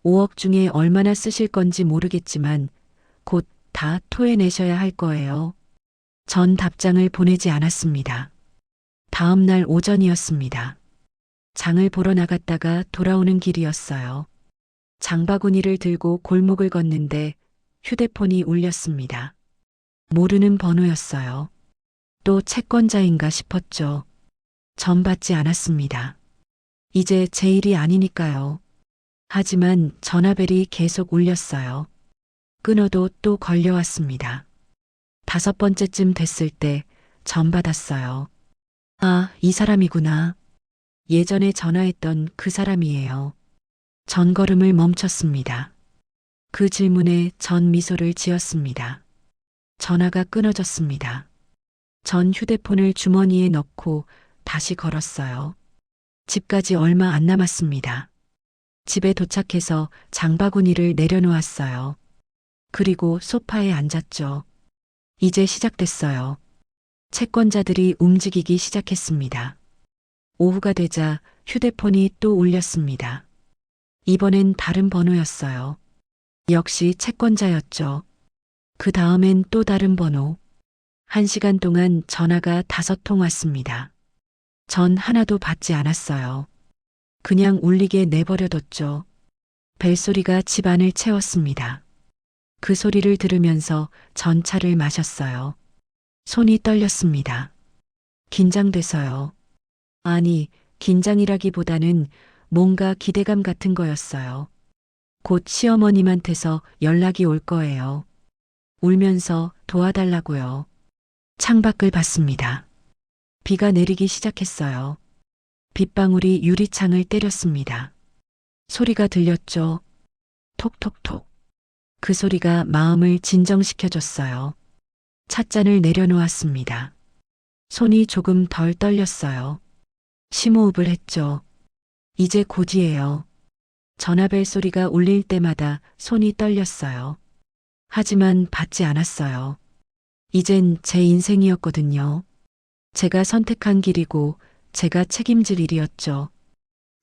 5억 중에 얼마나 쓰실 건지 모르겠지만 곧 다 토해내셔야 할 거예요. 전 답장을 보내지 않았습니다. 다음 날 오전이었습니다. 장을 보러 나갔다가 돌아오는 길이었어요. 장바구니를 들고 골목을 걷는데 휴대폰이 울렸습니다. 모르는 번호였어요. 또 채권자인가 싶었죠. 전 받지 않았습니다. 이제 제 일이 아니니까요. 하지만 전화벨이 계속 울렸어요. 끊어도 또 걸려왔습니다. 5번째쯤 됐을 때 전 받았어요. 아, 이 사람이구나. 예전에 전화했던 그 사람이에요. 전 걸음을 멈췄습니다. 그 질문에 전 미소를 지었습니다. 전화가 끊어졌습니다. 전 휴대폰을 주머니에 넣고 다시 걸었어요. 집까지 얼마 안 남았습니다. 집에 도착해서 장바구니를 내려놓았어요. 그리고 소파에 앉았죠. 이제 시작됐어요. 채권자들이 움직이기 시작했습니다. 오후가 되자 휴대폰이 또 울렸습니다. 이번엔 다른 번호였어요. 역시 채권자였죠. 그 다음엔 또 다른 번호. 1시간 동안 전화가 5통 왔습니다. 전 하나도 받지 않았어요. 그냥 울리게 내버려뒀죠. 벨소리가 집 안을 채웠습니다. 그 소리를 들으면서 전 차를 마셨어요. 손이 떨렸습니다. 긴장돼서요. 아니, 긴장이라기보다는 뭔가 기대감 같은 거였어요. 곧 시어머님한테서 연락이 올 거예요. 울면서 도와달라고요. 창밖을 봤습니다. 비가 내리기 시작했어요. 빗방울이 유리창을 때렸습니다. 소리가 들렸죠. 톡톡톡. 그 소리가 마음을 진정시켜줬어요. 찻잔을 내려놓았습니다. 손이 조금 덜 떨렸어요. 심호흡을 했죠. 이제 곧이에요. 전화벨 소리가 울릴 때마다 손이 떨렸어요. 하지만 받지 않았어요. 이젠 제 인생이었거든요. 제가 선택한 길이고 제가 책임질 일이었죠.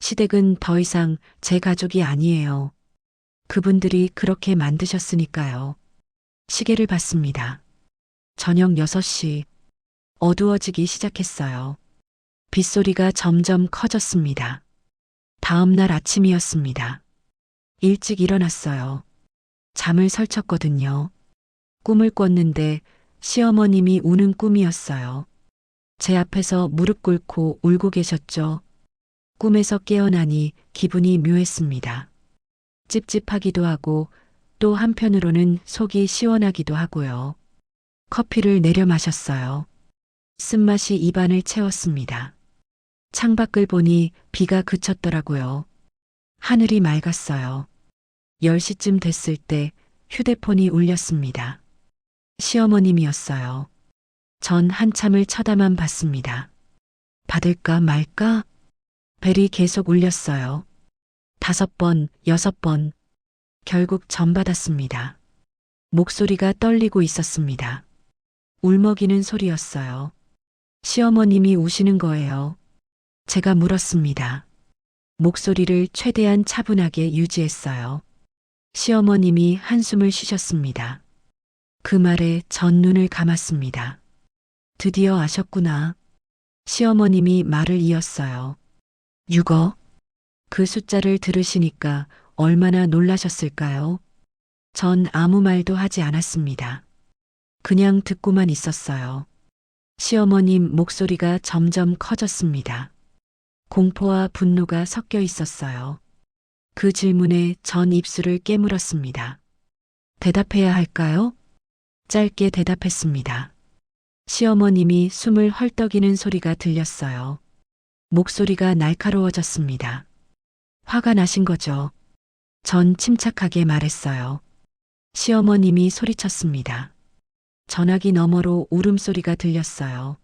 시댁은 더 이상 제 가족이 아니에요. 그분들이 그렇게 만드셨으니까요. 시계를 봤습니다. 저녁 6시. 어두워지기 시작했어요. 빗소리가 점점 커졌습니다. 다음 날 아침이었습니다. 일찍 일어났어요. 잠을 설쳤거든요. 꿈을 꿨는데 시어머님이 우는 꿈이었어요. 제 앞에서 무릎 꿇고 울고 계셨죠. 꿈에서 깨어나니 기분이 묘했습니다. 찝찝하기도 하고 또 한편으로는 속이 시원하기도 하고요. 커피를 내려 마셨어요. 쓴맛이 입안을 채웠습니다. 창밖을 보니 비가 그쳤더라고요. 하늘이 맑았어요. 10시쯤 됐을 때 휴대폰이 울렸습니다. 시어머님이었어요. 전 한참을 쳐다만 봤습니다. 받을까 말까? 벨이 계속 울렸어요. 5번, 6번. 결국 전 받았습니다. 목소리가 떨리고 있었습니다. 울먹이는 소리였어요. 시어머님이 우시는 거예요. 제가 물었습니다. 목소리를 최대한 차분하게 유지했어요. 시어머님이 한숨을 쉬셨습니다. 그 말에 전 눈을 감았습니다. 드디어 아셨구나. 시어머님이 말을 이었어요. 6억. 그 숫자를 들으시니까 얼마나 놀라셨을까요? 전 아무 말도 하지 않았습니다. 그냥 듣고만 있었어요. 시어머님 목소리가 점점 커졌습니다. 공포와 분노가 섞여 있었어요. 그 질문에 전 입술을 깨물었습니다. 대답해야 할까요? 짧게 대답했습니다. 시어머님이 숨을 헐떡이는 소리가 들렸어요. 목소리가 날카로워졌습니다. 화가 나신 거죠? 전 침착하게 말했어요. 시어머님이 소리쳤습니다. 전화기 너머로 울음소리가 들렸어요.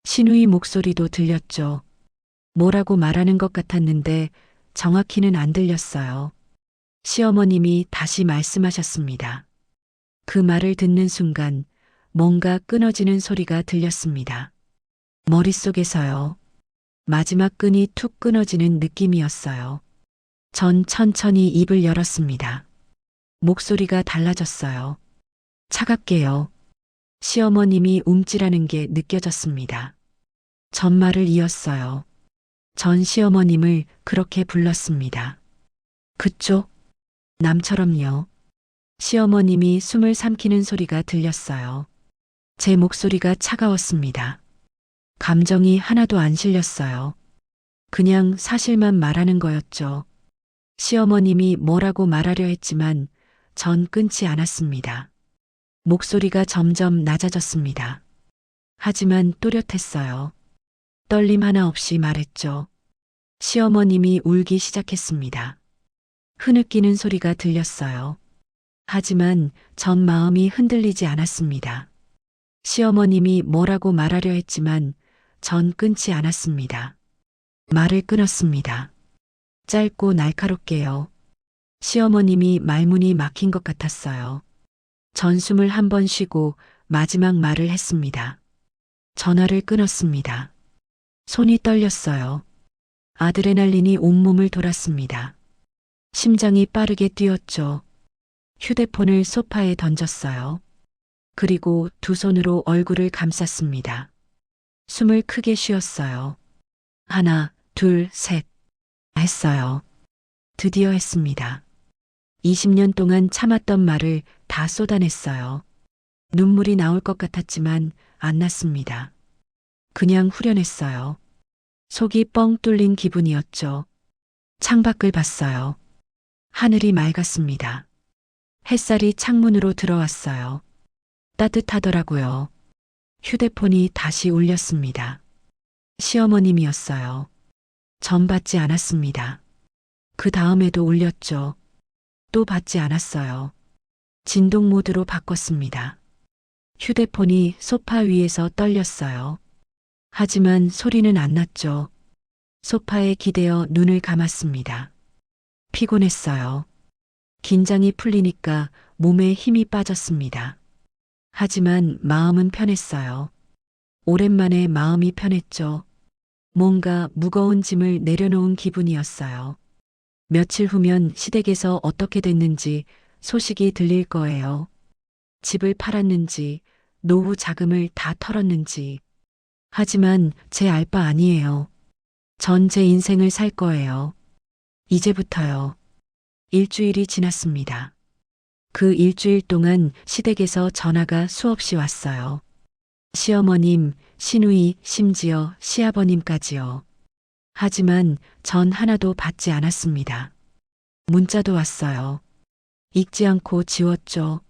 시누이 목소리도 들렸죠. 뭐라고 말하는 것 같았는데 정확히는 안 들렸어요. 시어머님이 다시 말씀하셨습니다. 그 말을 듣는 순간 뭔가 끊어지는 소리가 들렸습니다. 머릿속에서요. 마지막 끈이 툭 끊어지는 느낌이었어요. 전 천천히 입을 열었습니다. 목소리가 달라졌어요. 차갑게요. 시어머님이 움찔하는 게 느껴졌습니다. 전말을 이었어요. 전 시어머님을 그렇게 불렀습니다. 그쪽? 남처럼요. 시어머님이 숨을 삼키는 소리가 들렸어요. 제 목소리가 차가웠습니다. 감정이 하나도 안 실렸어요. 그냥 사실만 말하는 거였죠. 시어머님이 뭐라고 말하려 했지만 전 끊지 않았습니다. 목소리가 점점 낮아졌습니다. 하지만 또렷했어요. 떨림 하나 없이 말했죠. 시어머님이 울기 시작했습니다. 흐느끼는 소리가 들렸어요. 하지만 전 마음이 흔들리지 않았습니다. 시어머님이 뭐라고 말하려 했지만 전 끊지 않았습니다. 말을 끊었습니다. 짧고 날카롭게요. 시어머님이 말문이 막힌 것 같았어요. 전 숨을 한 번 쉬고 마지막 말을 했습니다. 전화를 끊었습니다. 손이 떨렸어요. 아드레날린이 온몸을 돌았습니다. 심장이 빠르게 뛰었죠. 휴대폰을 소파에 던졌어요. 그리고 두 손으로 얼굴을 감쌌습니다. 숨을 크게 쉬었어요. 하나, 둘, 셋. 했어요. 드디어 했습니다. 20년 동안 참았던 말을 다 쏟아냈어요. 눈물이 나올 것 같았지만 안 났습니다. 그냥 후련했어요. 속이 뻥 뚫린 기분이었죠. 창밖을 봤어요. 하늘이 맑았습니다. 햇살이 창문으로 들어왔어요. 따뜻하더라고요. 휴대폰이 다시 울렸습니다. 시어머님이었어요. 전 받지 않았습니다. 그 다음에도 울렸죠. 또 받지 않았어요. 진동 모드로 바꿨습니다. 휴대폰이 소파 위에서 떨렸어요. 하지만 소리는 안 났죠. 소파에 기대어 눈을 감았습니다. 피곤했어요. 긴장이 풀리니까 몸에 힘이 빠졌습니다. 하지만 마음은 편했어요. 오랜만에 마음이 편했죠. 뭔가 무거운 짐을 내려놓은 기분이었어요. 며칠 후면 시댁에서 어떻게 됐는지 소식이 들릴 거예요. 집을 팔았는지, 노후 자금을 다 털었는지. 하지만 제 알 바 아니에요. 전 제 인생을 살 거예요. 이제부터요. 일주일이 지났습니다. 그 일주일 동안 시댁에서 전화가 수없이 왔어요. 시어머님, 시누이, 심지어 시아버님까지요. 하지만 전 하나도 받지 않았습니다. 문자도 왔어요. 읽지 않고 지웠죠.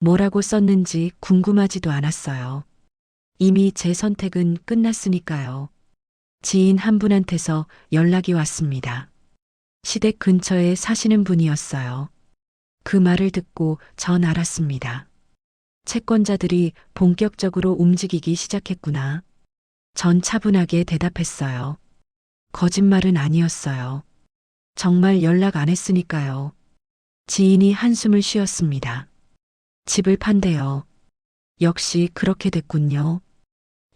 뭐라고 썼는지 궁금하지도 않았어요. 이미 제 선택은 끝났으니까요. 지인 한 분한테서 연락이 왔습니다. 시댁 근처에 사시는 분이었어요. 그 말을 듣고 전 알았습니다. 채권자들이 본격적으로 움직이기 시작했구나. 전 차분하게 대답했어요. 거짓말은 아니었어요. 정말 연락 안 했으니까요. 지인이 한숨을 쉬었습니다. 집을 판대요. 역시 그렇게 됐군요.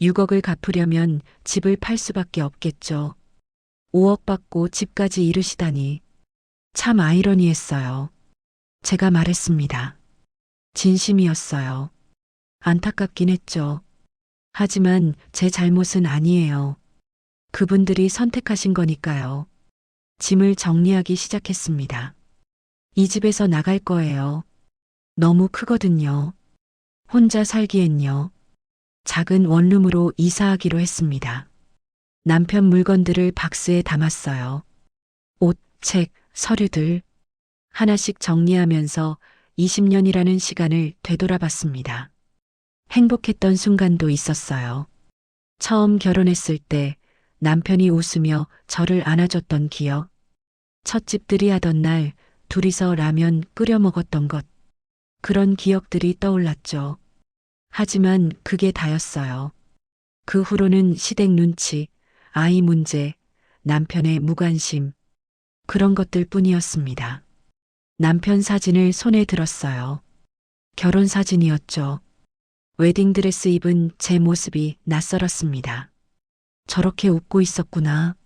6억을 갚으려면 집을 팔 수밖에 없겠죠. 5억 받고 집까지 이르시다니. 참 아이러니했어요. 제가 말했습니다. 진심이었어요. 안타깝긴 했죠. 하지만 제 잘못은 아니에요. 그분들이 선택하신 거니까요. 짐을 정리하기 시작했습니다. 이 집에서 나갈 거예요. 너무 크거든요. 혼자 살기엔요. 작은 원룸으로 이사하기로 했습니다. 남편 물건들을 박스에 담았어요. 옷, 책, 서류들. 하나씩 정리하면서 20년이라는 시간을 되돌아봤습니다. 행복했던 순간도 있었어요. 처음 결혼했을 때 남편이 웃으며 저를 안아줬던 기억. 첫집들이 하던 날 둘이서 라면 끓여 먹었던 것. 그런 기억들이 떠올랐죠. 하지만 그게 다였어요. 그 후로는 시댁 눈치, 아이 문제, 남편의 무관심. 그런 것들 뿐이었습니다. 남편 사진을 손에 들었어요. 결혼 사진이었죠. 웨딩드레스 입은 제 모습이 낯설었습니다. 저렇게 웃고 있었구나.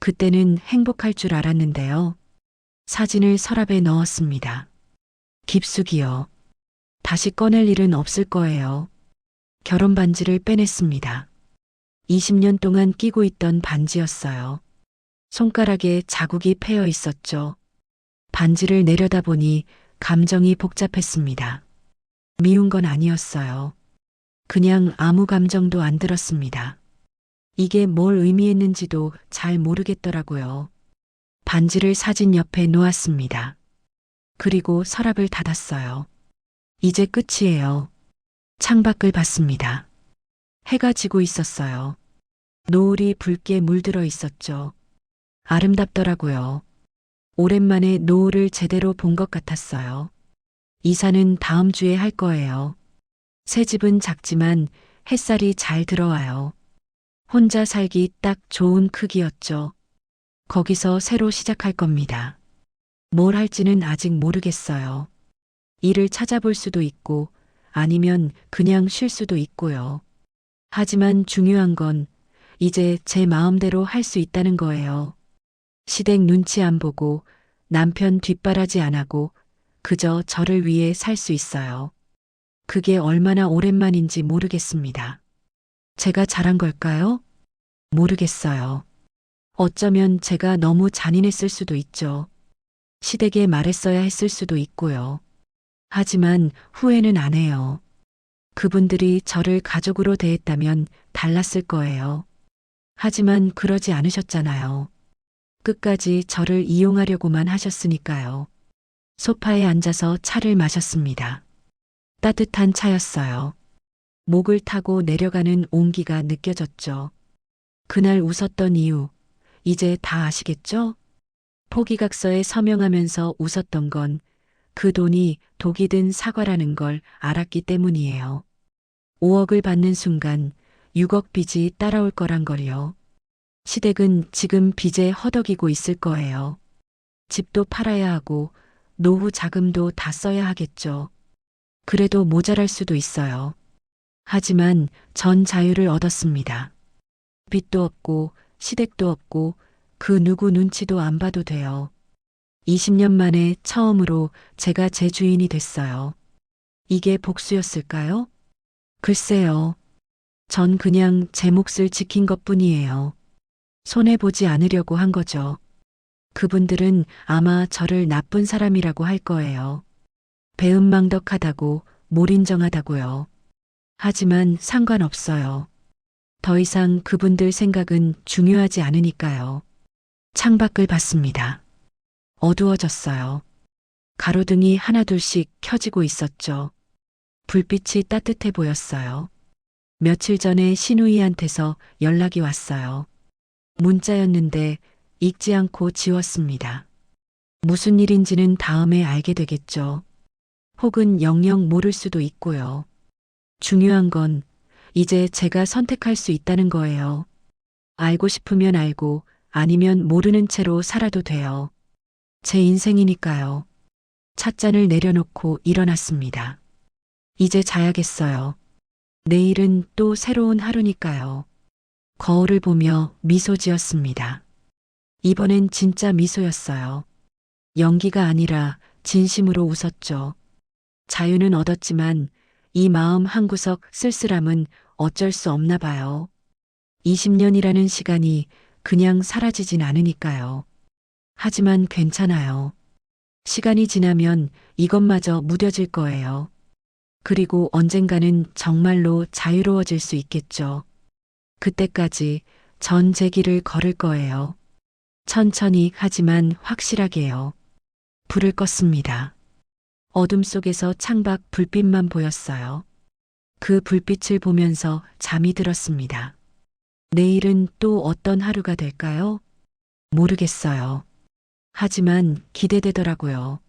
그때는 행복할 줄 알았는데요. 사진을 서랍에 넣었습니다. 깊숙이요. 다시 꺼낼 일은 없을 거예요. 결혼 반지를 빼냈습니다. 20년 동안 끼고 있던 반지였어요. 손가락에 자국이 패여 있었죠. 반지를 내려다보니 감정이 복잡했습니다. 미운 건 아니었어요. 그냥 아무 감정도 안 들었습니다. 이게 뭘 의미했는지도 잘 모르겠더라고요. 반지를 사진 옆에 놓았습니다. 그리고 서랍을 닫았어요. 이제 끝이에요. 창밖을 봤습니다. 해가 지고 있었어요. 노을이 붉게 물들어 있었죠. 아름답더라고요. 오랜만에 노을을 제대로 본 것 같았어요. 이사는 다음 주에 할 거예요. 새 집은 작지만 햇살이 잘 들어와요. 혼자 살기 딱 좋은 크기였죠. 거기서 새로 시작할 겁니다. 뭘 할지는 아직 모르겠어요. 일을 찾아볼 수도 있고 아니면 그냥 쉴 수도 있고요. 하지만 중요한 건 이제 제 마음대로 할 수 있다는 거예요. 시댁 눈치 안 보고 남편 뒷바라지 안 하고 그저 저를 위해 살 수 있어요. 그게 얼마나 오랜만인지 모르겠습니다. 제가 잘한 걸까요? 모르겠어요. 어쩌면 제가 너무 잔인했을 수도 있죠. 시댁에 말했어야 했을 수도 있고요. 하지만 후회는 안 해요. 그분들이 저를 가족으로 대했다면 달랐을 거예요. 하지만 그러지 않으셨잖아요. 끝까지 저를 이용하려고만 하셨으니까요. 소파에 앉아서 차를 마셨습니다. 따뜻한 차였어요. 목을 타고 내려가는 온기가 느껴졌죠. 그날 웃었던 이유, 이제 다 아시겠죠? 포기각서에 서명하면서 웃었던 건 그 돈이 독이 든 사과라는 걸 알았기 때문이에요. 5억을 받는 순간 6억 빚이 따라올 거란 걸요. 시댁은 지금 빚에 허덕이고 있을 거예요. 집도 팔아야 하고 노후 자금도 다 써야 하겠죠. 그래도 모자랄 수도 있어요. 하지만 전 자유를 얻었습니다. 빚도 없고 시댁도 없고 그 누구 눈치도 안 봐도 돼요. 20년 만에 처음으로 제가 제 주인이 됐어요. 이게 복수였을까요? 글쎄요. 전 그냥 제 몫을 지킨 것뿐이에요. 손해보지 않으려고 한 거죠. 그분들은 아마 저를 나쁜 사람이라고 할 거예요. 배은망덕하다고, 몰인정하다고요. 하지만 상관없어요. 더 이상 그분들 생각은 중요하지 않으니까요. 창밖을 봤습니다. 어두워졌어요. 가로등이 하나둘씩 켜지고 있었죠. 불빛이 따뜻해 보였어요. 며칠 전에 신우이한테서 연락이 왔어요. 문자였는데 읽지 않고 지웠습니다. 무슨 일인지는 다음에 알게 되겠죠. 혹은 영영 모를 수도 있고요. 중요한 건 이제 제가 선택할 수 있다는 거예요. 알고 싶으면 알고 아니면 모르는 채로 살아도 돼요. 제 인생이니까요. 찻잔을 내려놓고 일어났습니다. 이제 자야겠어요. 내일은 또 새로운 하루니까요. 거울을 보며 미소 지었습니다. 이번엔 진짜 미소였어요. 연기가 아니라 진심으로 웃었죠. 자유는 얻었지만 이 마음 한구석 쓸쓸함은 어쩔 수 없나 봐요. 20년이라는 시간이 그냥 사라지진 않으니까요. 하지만 괜찮아요. 시간이 지나면 이것마저 무뎌질 거예요. 그리고 언젠가는 정말로 자유로워질 수 있겠죠. 그때까지 전 제 길을 걸을 거예요. 천천히 하지만 확실하게요. 불을 껐습니다. 어둠 속에서 창밖 불빛만 보였어요. 그 불빛을 보면서 잠이 들었습니다. 내일은 또 어떤 하루가 될까요? 모르겠어요. 하지만 기대되더라고요.